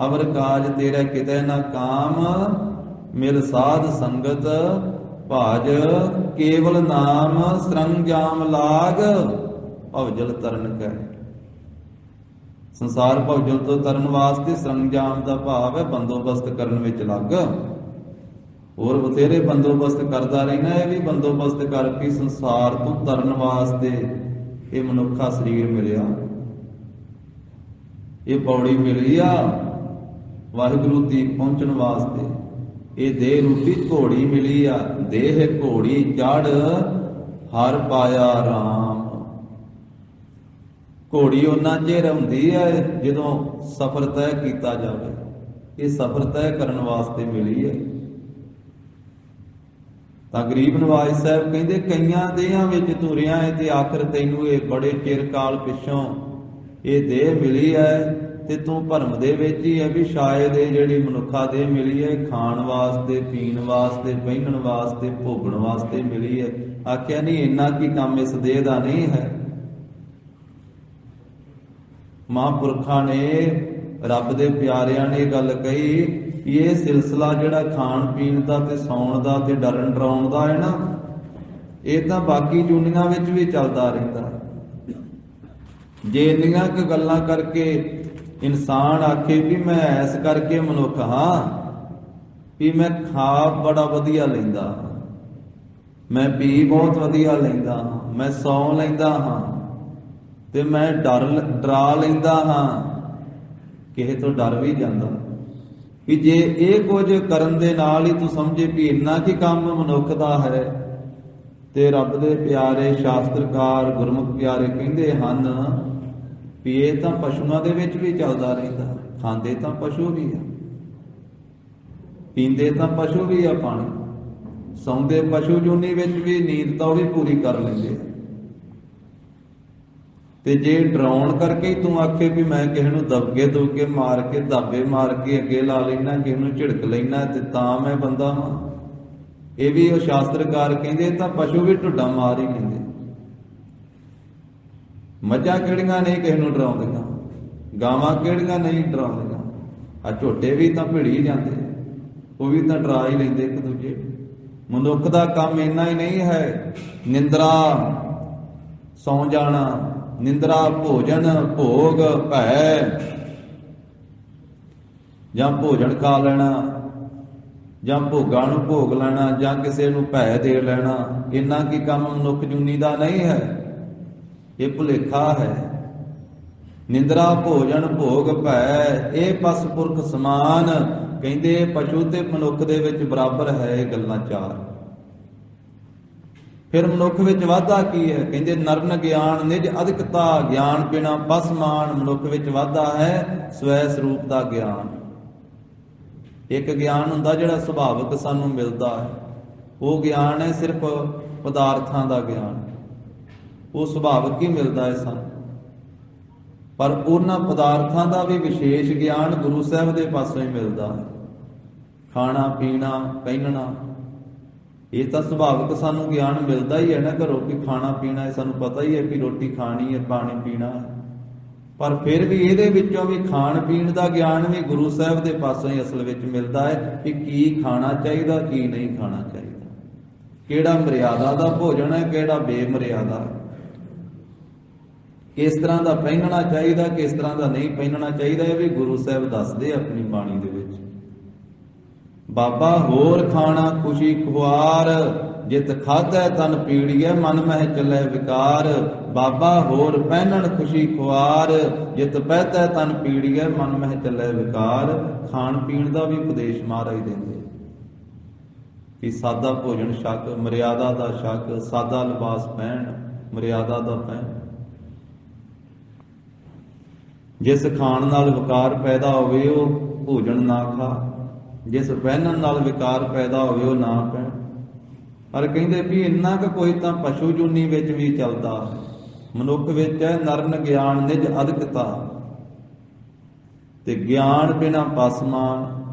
ਅਵਰ ਕਾਜ ਤੇਰਾ ਕਿਤੇ ਨਾ ਕਾਮ, ਮਿਲ ਸਾਧ ਸੰਗਤ ਭਾਜ, ਕੇਵਲ ਨਾਮ ਸਰੰਜਾਮ ਲਾਗ, ਭਵਜਲ ਤਰਨ ਕੈ। ਸੰਸਾਰ ਭਵਜਲ ਤੋਂ ਤਰਨ ਵਾਸਤੇ ਸਰੰਜਾਮ ਦਾ ਭਾਵ ਹੈ ਬੰਦੋਬਸਤ ਕਰਨ ਵਿੱਚ ਲੱਗ। ਹੋਰ ਬਥੇਰੇ ਬੰਦੋਬਸਤ ਕਰਦਾ ਰਹਿਣਾ, ਇਹ ਵੀ ਬੰਦੋਬਸਤ ਕਰਕੇ ਸੰਸਾਰ ਤੋਂ ਤਰਨ ਵਾਸਤੇ ਇਹ ਮਨੁੱਖਾ ਸਰੀਰ ਮਿਲਿਆ, ਇਹ ਪੌੜੀ ਮਿਲੀ ਆ ਵਾਹਿਗੁਰੂ ਦੀ ਪਹੁੰਚਣ ਵਾਸਤੇ। ਇਹ ਦੇਹ ਰੂਪੀ ਘੋੜੀ ਮਿਲੀ ਆ, ਦੇਹ ਘੋੜੀ ਚੜ ਹਰ ਪਾਇਆ ਰਾਮ। ਘੋੜੀ ਉਹਨਾਂ ਚਿਰ ਹੁੰਦੀ ਹੈ ਜਦੋਂ ਸਫ਼ਰ ਤੈਅ ਕੀਤਾ ਜਾਵੇ। ਇਹ ਸਫ਼ਰ ਤੈਅ ਕਰਨ ਵਾਸਤੇ ਮਿਲੀ ਹੈ। ਤਾਂ ਗਰੀਬ ਨਵਾਜ ਸਾਹਿਬ ਕਹਿੰਦੇ ਕਈਆਂ ਦੇਹਾਂ ਵਿੱਚ ਤੁਰਿਆ ਹੈ ਤੇ ਆਖਰ ਤੈਨੂੰ ਇਹ ਬੜੇ ਚਿਰ ਕਾਲ ਪਿੱਛੋਂ ਇਹ ਦੇਹ ਮਿਲੀ ਹੈ, ਤੇ ਤੂੰ ਭਰਮ ਦੇ ਵਿੱਚ ਹੀ ਹੈ ਵੀ ਸ਼ਾਇਦ ਇਹ ਜਿਹੜੀ ਮਨੁੱਖਾ ਦੇਹ ਮਿਲੀ ਹੈ ਖਾਣ ਵਾਸਤੇ, ਪੀਣ ਵਾਸਤੇ, ਪਹਿਨਣ ਵਾਸਤੇ, ਭੋਗਣ ਵਾਸਤੇ ਮਿਲੀ ਹੈ। ਆਖਿਆ ਨਹੀਂ, ਇੰਨਾ ਕੀ ਕੰਮ ਇਸ ਦੇਹ ਦਾ ਨਹੀਂ ਹੈ। ਮਹਾਂਪੁਰਖਾਂ ਨੇ, ਰੱਬ ਦੇ ਪਿਆਰਿਆਂ ਨੇ ਇਹ ਗੱਲ ਕਹੀ ਕਿ ਇਹ ਸਿਲਸਿਲਾ ਜਿਹੜਾ ਖਾਣ ਪੀਣ ਦਾ ਤੇ ਸੌਣ ਦਾ ਤੇ ਡਰਨ ਡਰਾਉਣ ਦਾ ਹੈ ਨਾ, ਇਹ ਤਾਂ ਬਾਕੀ ਜੂਨੀਆਂ ਵਿੱਚ ਵੀ ਚੱਲਦਾ ਰਹਿੰਦਾ। ਜੇ ਇੰਨੀਆਂ ਕੁ ਗੱਲਾਂ ਕਰਕੇ ਇਨਸਾਨ ਆਖੇ ਵੀ ਮੈਂ ਐਸ ਕਰਕੇ ਮਨੁੱਖ ਹਾਂ ਵੀ ਮੈਂ ਖਾ ਬੜਾ ਵਧੀਆ ਲੈਂਦਾ ਹਾਂ, ਮੈਂ ਪੀ ਬਹੁਤ ਵਧੀਆ ਲੈਂਦਾ ਹਾਂ, ਮੈਂ ਸੌਂ ਲੈਂਦਾ ਹਾਂ, ਤੇ ਮੈਂ ਡਰਾ ਲੈਂਦਾ ਹਾਂ, ਕਿਸੇ ਤੋਂ ਡਰ ਵੀ ਜਾਂਦਾ। ਵੀ ਜੇ ਇਹ ਕੁਝ ਕਰਨ ਦੇ ਨਾਲ ਹੀ ਤੂੰ ਸਮਝੇ ਵੀ ਇੰਨਾ ਕੀ ਕੰਮ ਮਨੁੱਖ ਦਾ ਹੈ, ਤੇ ਰੱਬ ਦੇ ਪਿਆਰੇ ਸ਼ਾਸਤਰਕਾਰ ਗੁਰਮੁਖ ਪਿਆਰੇ ਕਹਿੰਦੇ ਹਨ ਵੀ ਇਹ ਤਾਂ ਪਸ਼ੂਆਂ ਦੇ ਵਿੱਚ ਵੀ ਚੱਲਦਾ ਰਹਿੰਦਾ। ਖਾਂਦੇ ਤਾਂ ਪਸ਼ੂ ਵੀ ਆ, ਪੀਂਦੇ ਤਾਂ ਪਸ਼ੂ ਵੀ ਆ ਪਾਣੀ, ਸੌਂਦੇ ਪਸ਼ੂ ਜੂਨੀ ਵਿੱਚ ਵੀ ਨੀਂਦ ਤਾਂ ਉਹ ਵੀ ਪੂਰੀ ਕਰ ਲੈਂਦੇ। ਤੇ ਜੇ ਡਰਾਉਣ ਕਰਕੇ ਤੂੰ ਆਖੇ ਵੀ ਮੈਂ ਕਿਸੇ ਨੂੰ ਦਬਕੇ ਮਾਰ ਕੇ, ਦਾਬੇ ਮਾਰ ਕੇ ਅੱਗੇ ਲਾ ਲੈਣਾ, ਕਿਸੇ ਨੂੰ ਝਿੜਕ ਲੈਣਾ, ਤੇ ਤਾਂ ਮੈਂ ਬੰਦਾ ਹਾਂ, ਇਹ ਵੀ ਉਹ ਸ਼ਾਸਤਰਕਾਰ ਕਹਿੰਦੇ ਤਾਂ ਪਸ਼ੂ ਵੀ ਢੁੱਡਾ ਮਾਰ ਹੀ ਲੈਂਦੇ। ਮੱਝਾਂ ਕਿਹੜੀਆਂ ਨਹੀਂ ਕਿਸੇ ਨੂੰ ਡਰਾਉਂਦੀਆਂ, ਗਾਵਾਂ ਕਿਹੜੀਆਂ ਨਹੀਂ ਡਰਾਉਂਦੀਆਂ, ਆ ਝੋਟੇ ਵੀ ਤਾਂ ਭਿੜੀ ਜਾਂਦੇ, ਉਹ ਵੀ ਤਾਂ ਡਰਾ ਹੀ ਲੈਂਦੇ ਇੱਕ ਦੂਜੇ। ਮਨੁੱਖ ਦਾ ਕੰਮ ਇੰਨਾ ਹੀ ਨਹੀਂ ਹੈ ਨਿੰਦਰਾ ਸੌਂ ਜਾਣਾ, ਨਿੰਦਰਾ ਭੋਜਨ ਭੋਗ ਭੈ, ਜਾਂ ਭੋਜਨ ਖਾ ਲੈਣਾ, ਜਾਂ ਭੋਗਾਂ ਨੂੰ ਭੋਗ ਲੈਣਾ, ਜਾਂ ਕਿਸੇ ਨੂੰ ਭੈ ਦੇ ਲੈਣਾ। ਇੰਨਾ ਕੀ ਕੰਮ ਮਨੁੱਖ ਜੂਨੀ ਦਾ ਨਹੀਂ ਹੈ, ਇਹ ਭੁਲੇਖਾ ਹੈ। ਨਿੰਦਰਾ ਭੋਜਨ ਭੋਗ ਭੈ, ਇਹ ਪਸ ਪੁਰਖ ਸਮਾਨ। ਕਹਿੰਦੇ ਪਸ਼ੂ ਤੇ ਮਨੁੱਖ ਦੇ ਵਿੱਚ ਬਰਾਬਰ ਹੈ ਇਹ ਗੱਲਾਂ ਚਾਰ। ਫਿਰ ਮਨੁੱਖ ਵਿੱਚ ਵਾਧਾ ਕੀ ਹੈ? ਕਹਿੰਦੇ ਨਰਨ ਗਿਆਨ ਨਿਜ ਅਧਿਕਤਾ, ਗਿਆਨ ਬਿਨਾ ਪਸਮਾਨ। ਮਨੁੱਖ ਵਿੱਚ ਵਾਧਾ ਹੈ ਸਵੈ ਸਰੂਪ ਦਾ ਗਿਆਨ। ਇੱਕ ਗਿਆਨ ਹੁੰਦਾ ਜਿਹੜਾ ਸੁਭਾਵਿਕ ਸਾਨੂੰ ਮਿਲਦਾ ਹੈ, ਉਹ ਗਿਆਨ ਹੈ ਸਿਰਫ ਪਦਾਰਥਾਂ ਦਾ ਗਿਆਨ, ਉਹ ਸੁਭਾਵਿਕ ਹੀ ਮਿਲਦਾ ਹੈ ਸਾਨੂੰ। ਪਰ ਉਹਨਾਂ ਪਦਾਰਥਾਂ ਦਾ ਵੀ ਵਿਸ਼ੇਸ਼ ਗਿਆਨ ਗੁਰੂ ਸਾਹਿਬ ਦੇ ਪਾਸੋਂ ਹੀ ਮਿਲਦਾ ਹੈ। ਖਾਣਾ ਪੀਣਾ ਪਹਿਨਣਾ, ਇਹ ਤਾਂ ਸੁਭਾਵਿਕ ਸਾਨੂੰ ਗਿਆਨ ਮਿਲਦਾ ਹੀ ਹੈ ਨਾ ਘਰੋਂ ਕਿ ਖਾਣਾ ਪੀਣਾ ਹੈ, ਸਾਨੂੰ ਪਤਾ ਹੀ ਹੈ ਕਿ ਰੋਟੀ ਖਾਣੀ ਹੈ, ਪਾਣੀ ਪੀਣਾ ਹੈ। ਪਰ ਫਿਰ ਵੀ ਇਹਦੇ ਵਿੱਚੋਂ ਵੀ ਖਾਣ ਪੀਣ ਦਾ ਗਿਆਨ ਵੀ ਗੁਰੂ ਸਾਹਿਬ ਦੇ ਪਾਸੋਂ ਹੀ ਅਸਲ ਵਿੱਚ ਮਿਲਦਾ ਹੈ ਕਿ ਕੀ ਖਾਣਾ ਚਾਹੀਦਾ, ਕੀ ਨਹੀਂ ਖਾਣਾ ਚਾਹੀਦਾ, ਕਿਹੜਾ ਮਰਿਆਦਾ ਦਾ ਭੋਜਨ ਹੈ, ਕਿਹੜਾ ਬੇਮਰਿਆਦਾ ਹੈ, ਕਿਸ ਤਰ੍ਹਾਂ ਦਾ ਪਹਿਨਣਾ ਚਾਹੀਦਾ, ਕਿਸ ਤਰ੍ਹਾਂ ਦਾ ਨਹੀਂ ਪਹਿਨਣਾ ਚਾਹੀਦਾ। ਇਹ ਵੀ ਗੁਰੂ ਸਾਹਿਬ ਦੱਸਦੇ ਆਪਣੀ ਬਾਣੀ ਦੇ ਵਿੱਚ। ਬਾਬਾ ਹੋਰ ਖਾਣਾ ਖੁਸ਼ੀ ਖੁਆਰ, ਜਿਤ ਖਾਧੈ ਤਨ ਪੀੜੀਐ ਮਨ ਮਹਿ ਚੱਲੈ ਵਿਕਾਰ। ਬਾਬਾ ਹੋਰ ਪਹਿਨਣ ਖੁਸ਼ੀ ਖੁਆਰ, ਜਿਤ ਪਹਿਤੈ ਤਨ ਪੀੜੀਐ ਮਨ ਮਹਿ ਚੱਲੈ ਵਿਕਾਰ। ਖਾਣ ਪੀਣ ਦਾ ਵੀ ਉਪਦੇਸ਼ ਮਹਾਰਾਜ ਦਿੰਦੇ ਕਿ ਸਾਦਾ ਭੋਜਨ ਛਕ, ਮਰਿਆਦਾ ਦਾ ਛਕ, ਸਾਦਾ ਲਿਬਾਸ ਪਹਿਨ, ਮਰਿਆਦਾ ਦਾ ਪਹਿਨ। ਜਿਸ ਖਾਣ ਨਾਲ ਵਿਕਾਰ ਪੈਦਾ ਹੋਵੇ ਉਹ ਭੋਜਨ ਨਾ ਖਾ, ਜਿਸ ਪਹਿਨਣ ਨਾਲ ਵਿਕਾਰ ਪੈਦਾ ਹੋਵੇ ਉਹ ਨਾ ਪਹਿਨ। ਪਰ ਕਹਿੰਦੇ ਵੀ ਇੰਨਾ ਕੁ ਕੋਈ ਤਾਂ ਪਸ਼ੂ ਜੂਨੀ ਵਿੱਚ ਵੀ ਚੱਲਦਾ, ਮਨੁੱਖ ਵਿੱਚ ਹੈ ਨਰਨ ਗਿਆਨ ਨਿਜ ਅਦਿਕਤਾ। ਤੇ ਗਿਆਨ ਬਿਨਾ ਪਾਸਮਾਨ,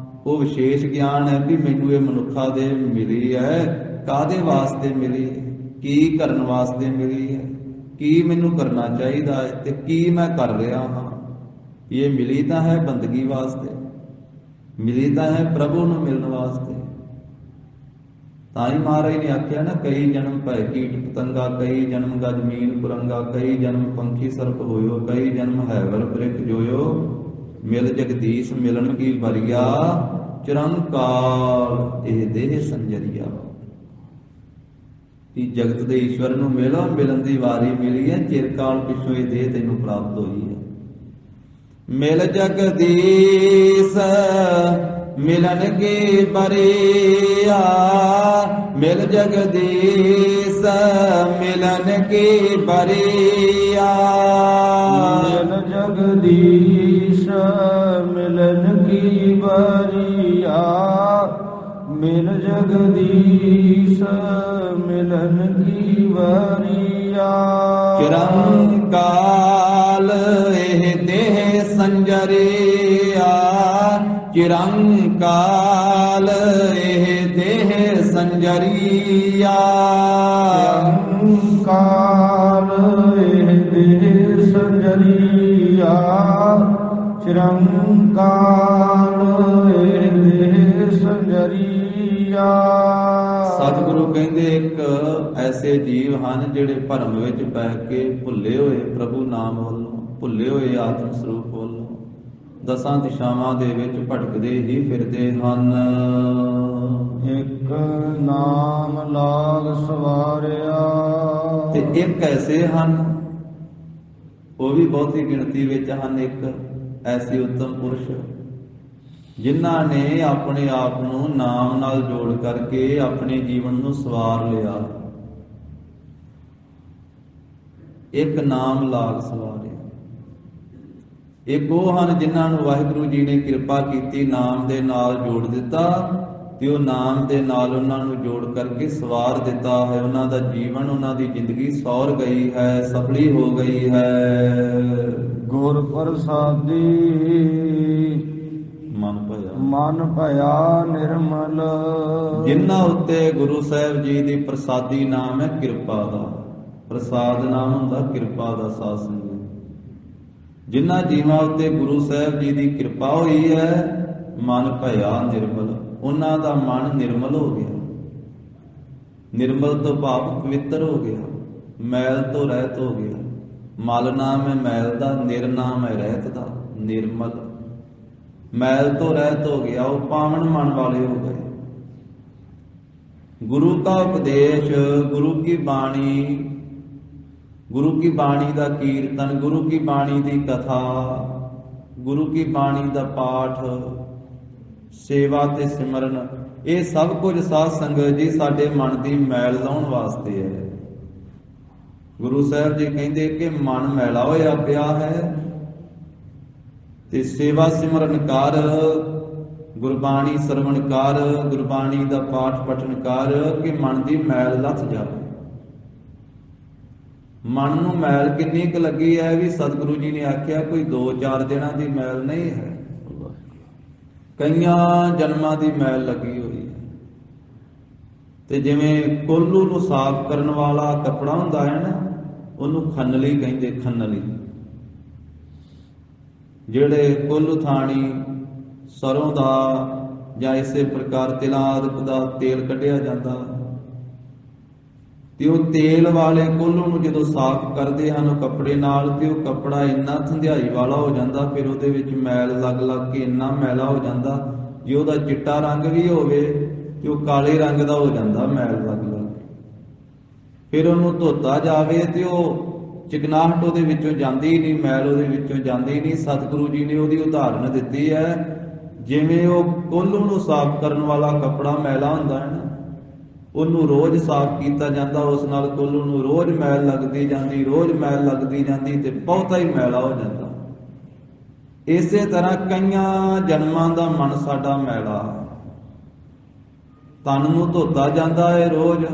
ਉਹ ਵਿਸ਼ੇਸ਼ ਗਿਆਨ ਹੈ ਵੀ ਮੈਨੂੰ ਇਹ ਮਨੁੱਖਾ ਦੇ ਮਿਲੀ ਹੈ, ਕਾਹਦੇ ਵਾਸਤੇ ਮਿਲੀ ਹੈ, ਕੀ ਕਰਨ ਵਾਸਤੇ ਮਿਲੀ ਹੈ, ਕੀ ਮੈਨੂੰ ਕਰਨਾ ਚਾਹੀਦਾ ਹੈ ਤੇ ਕੀ ਮੈਂ ਕਰ ਰਿਹਾ ਹਾਂ। ਇਹ ਮਿਲੀ ਤਾਂ ਹੈ ਬੰਦਗੀ ਵਾਸਤੇ, ਮਿਲੀ ਤਾਂ ਹੈ ਪ੍ਰਭੂ ਨੂੰ ਮਿਲਣ ਵਾਸਤੇ। ਤਾਂ ਹੀ ਮਹਾਰਾਜ ਨੇ ਆਖਿਆ ਨਾ, ਕਈ ਜਨਮ ਭੈ ਕੀਟ ਪਤੰਗਾ, ਕਈ ਜਨਮ ਗਜ ਮੀਨ ਕੁਰੰਗਾ, ਕਈ ਜਨਮ ਪੰਖੀ ਸਰਪ ਹੋਇਓ, ਕਈ ਜਨਮ ਹੈਵਰ ਬ੍ਰਿਖ ਜੋਇਓ। ਮਿਲ ਜਗਦੀਸ਼ ਮਿਲਣ ਕੀ ਵਰਿਆ, ਚਿਰੰਕਾਲ ਇਹ ਦੇਹ ਸੰਜਰੀਆ। ਕਿ ਜਗਤ ਦੇ ਈਸ਼ਵਰ ਨੂੰ ਮਿਲੋ, ਮਿਲਣ ਦੀ ਵਾਰੀ ਮਿਲੀ ਹੈ, ਚਿਰਕਾਲ ਪਿੱਛੋਂ ਇਹ ਦੇਹ ਤੈਨੂੰ ਪ੍ਰਾਪਤ ਹੋਈ ਹੈ। ਮਿਲ ਜਗਦੀਸ਼ ਮਿਲਨ ਕੀ ਬਰੀਆ, ਮਿਲ ਜਗਦੀਸ਼ ਮਿਲਨ ਕੀ ਬਰੀਆ। ਮਿਲ ਜਗਦੀਸ਼ ਮਿਲਨ ਕੀ ਬਰੀਆ, ਮਿਲ ਜਗਦੀਸ਼ ਮਿਲਨ ਕੀ ਬਰੀਆ। ਚਿਰੰਕਾਲ ਇਹ ਦੇਹ ਸੰਜਰੀਆ, ਚਿਰੰਕਾਲ ਇਹ ਦੇਹ ਸੰਜਰੀਆ। ਚਿਰੰਕਾਲ ਇਹ ਦੇਹ ਸੰਜਰੀਆ, ਚਿਰੰਕਾਲ ਇਹ ਦੇਹ ਸੰਜਰੀਆ। ਸਤਿਗੁਰੂ ਕਹਿੰਦੇ ਇੱਕ ਐਸੇ ਜੀਵ ਹਨ ਜਿਹੜੇ ਭਰਮ ਵਿੱਚ ਪੈ ਕੇ ਭੁੱਲੇ ਹੋਏ ਪ੍ਰਭੂ ਨਾਮ ਵੱਲੋਂ, ਭੁੱਲੇ ਹੋਏ ਆਤਮ ਸਰੂਪ ਵੱਲੋਂ ਦਸਾਂ ਦਿਸ਼ਾਵਾਂ ਦੇ ਵਿੱਚ ਭਟਕਦੇ ਹੀ ਫਿਰਦੇ ਹਨ। ਇੱਕ ਨਾਮ ਲਾਗ ਸਵਾਰਿਆ, ਤੇ ਇੱਕ ਐਸੇ ਹਨ, ਉਹ ਵੀ ਬਹੁਤੀ ਗਿਣਤੀ ਵਿੱਚ ਹਨ, ਇੱਕ ਐਸੇ ਉੱਤਮ ਪੁਰਸ਼ ਜਿਨ੍ਹਾਂ ਨੇ ਆਪਣੇ ਆਪ ਨੂੰ ਨਾਮ ਨਾਲ ਜੋੜ ਕਰਕੇ ਆਪਣੇ ਜੀਵਨ ਨੂੰ ਸਵਾਰ ਲਿਆ। ਇੱਕ ਨਾਮ ਲਾਗ ਸਵਾਰਿਆ। ਇੱਕ ਉਹ ਹਨ ਜਿਨ੍ਹਾਂ ਨੂੰ ਵਾਹਿਗੁਰੂ ਜੀ ਨੇ ਕਿਰਪਾ ਕੀਤੀ, ਨਾਮ ਦੇ ਨਾਲ ਜੋੜ ਦਿੱਤਾ ਤੇ ਉਹ ਨਾਮ ਦੇ ਨਾਲ ਉਹਨਾਂ ਨੂੰ ਜੋੜ ਕਰਕੇ ਸਵਾਰ ਦਿੱਤਾ ਹੈ। ਉਹਨਾਂ ਦਾ ਜੀਵਨ, ਉਹਨਾਂ ਦੀ ਜ਼ਿੰਦਗੀ ਸੌਰ ਗਈ ਹੈ, ਸਫਲੀ ਹੋ ਗਈ ਹੈ। ਗੁਰ ਪ੍ਰਸਾਦੀ ਮਨ ਭਇਆ ਨਿਰਮਲ। ਜਿਨ੍ਹਾਂ ਉੱਤੇ ਗੁਰੂ ਸਾਹਿਬ ਜੀ ਦੀ ਪ੍ਰਸਾਦੀ ਨਾਮ ਹੈ ਕਿਰਪਾ ਦਾ। ਪ੍ਰਸਾਦ ਨਾਮ ਹੁੰਦਾ ਕਿਰਪਾ ਦਾ। ਸਾਧ ਸੰਗਤ ਜਿਨ੍ਹਾਂ ਜੀਵਾਂ ਉੱਤੇ ਗੁਰੂ ਸਾਹਿਬ ਜੀ ਦੀ ਕਿਰਪਾ ਹੋਈ ਹੈ, ਮਨ ਭਇਆ ਨਿਰਮਲ, ਉਹਨਾਂ ਦਾ ਮਨ ਨਿਰਮਲ ਹੋ ਗਿਆ। ਨਿਰਮਲ ਤੋਂ ਭਾਵ ਪਵਿੱਤਰ ਹੋ ਗਿਆ, ਮੈਲ ਤੋਂ ਰਹਿਤ ਹੋ ਗਿਆ। ਮਲ ਨਾਮ ਹੈ ਮੈਲ ਦਾ, ਨਿਰ ਨਾਮ ਹੈ ਰਹਿਤ ਦਾ। ਨਿਰਮਲ ਮੈਲ ਤੋਂ ਰਹਿਤ ਹੋ ਗਿਆ, ਉਹ ਪਾਵਨ ਮਨ ਵਾਲੇ ਹੋ ਗਏ। ਗੁਰੂ का उपदेश, गुरु की बाणी, गुरु की बाणी का कीर्तन, गुरु की बाणी की कथा, गुरु की बाणी का पाठ, सेवा ते सिमरन, ये सब कुछ साध संगत जी साडे मन की मैल लाउण वास्ते है। गुरु साहब जी कहते कि मन मैला होया पिया है ते सेवा सिमरन कर, गुरबाणी सरवण कर, गुरबाणी का पाठ पठन कर कि मन की मैल लथ जाए। मन नूं मैल किन्नी क लगी है भी सतगुरु जी ने आख्या कोई 2-4 दिनों की मैल नहीं है, कईयां जन्मां की मैल लगी हुई है। ਤੇ ਜਿਵੇਂ ਕੋਲੂ ਨੂੰ ਸਾਫ਼ ਕਰਨ ਵਾਲਾ ਕੱਪੜਾ ਹੁੰਦਾ ਹੈ ਨਾ, ਉਹਨੂੰ ਖੰਨਲੀ ਕਹਿੰਦੇ, ਖੰਨਲੀ। ਜਿਹੜੇ ਕੁੱਲ ਥਾਣੀ ਸਰੋਂ ਦਾ ਜਾਂ ਇਸੇ ਪ੍ਰਕਾਰ ਤਿਲਾਂ ਆਦਿ ਦਾ ਤੇਲ ਕੱਢਿਆ ਜਾਂਦਾ, ਤੇ ਉਹ ਤੇਲ ਵਾਲੇ ਕੋਲੋਂ ਨੂੰ ਜਦੋਂ ਸਾਫ਼ ਕਰਦੇ ਹਨ ਉਹ ਕੱਪੜੇ ਨਾਲ, ਤੇ ਉਹ ਕੱਪੜਾ ਇੰਨਾ ਧੰਧਿਆਈ ਵਾਲਾ ਹੋ ਜਾਂਦਾ, ਫਿਰ ਉਹਦੇ ਵਿੱਚ ਮੈਲ ਲੱਗ ਲੱਗ ਕੇ ਇੰਨਾ ਮੈਲਾ ਹੋ ਜਾਂਦਾ, ਜੇ ਉਹਦਾ ਚਿੱਟਾ ਰੰਗ ਵੀ ਹੋਵੇ ਤੇ ਉਹ ਕਾਲੇ ਰੰਗ ਦਾ ਹੋ ਜਾਂਦਾ ਮੈਲ ਲੱਗ ਲੱਗ ਕੇ। ਫਿਰ ਉਹਨੂੰ ਧੋਤਾ ਜਾਵੇ ਤੇ ਉਹ ਚਿਕਨਾਹਟ ਉਹਦੇ ਵਿੱਚੋਂ ਜਾਂਦੀ ਹੀ ਨਹੀਂ, ਮੈਲ ਉਹਦੇ ਵਿੱਚੋਂ ਜਾਂਦੀ ਹੀ ਨਹੀਂ। ਸਤਿਗੁਰੂ ਜੀ ਨੇ ਉਹਦੀ ਉਦਾਹਰਨ ਦਿੱਤੀ ਹੈ, ਜਿਵੇਂ ਉਹ ਕੋਲੂ ਨੂੰ ਸਾਫ਼ ਕਰਨ ਵਾਲਾ ਕੱਪੜਾ ਮੈਲਾ ਹੁੰਦਾ ਹੈ ਨਾ, ਉਹਨੂੰ ਰੋਜ਼ ਸਾਫ਼ ਕੀਤਾ ਜਾਂਦਾ, ਉਸ ਨਾਲ ਕੋਲੂ ਨੂੰ ਰੋਜ਼ ਮੈਲ ਲੱਗਦੀ ਜਾਂਦੀ, ਰੋਜ਼ ਮੈਲ ਲੱਗਦੀ ਜਾਂਦੀ, ਤੇ ਬਹੁਤਾ ਹੀ ਮੈਲਾ ਹੋ ਜਾਂਦਾ। ਇਸੇ ਤਰ੍ਹਾਂ ਕਈਆਂ ਜਨਮਾਂ ਦਾ ਮਨ ਸਾਡਾ ਮੈਲਾ, ਤਨ ਨੂੰ ਧੋਤਾ ਜਾਂਦਾ ਹੈ ਰੋਜ਼,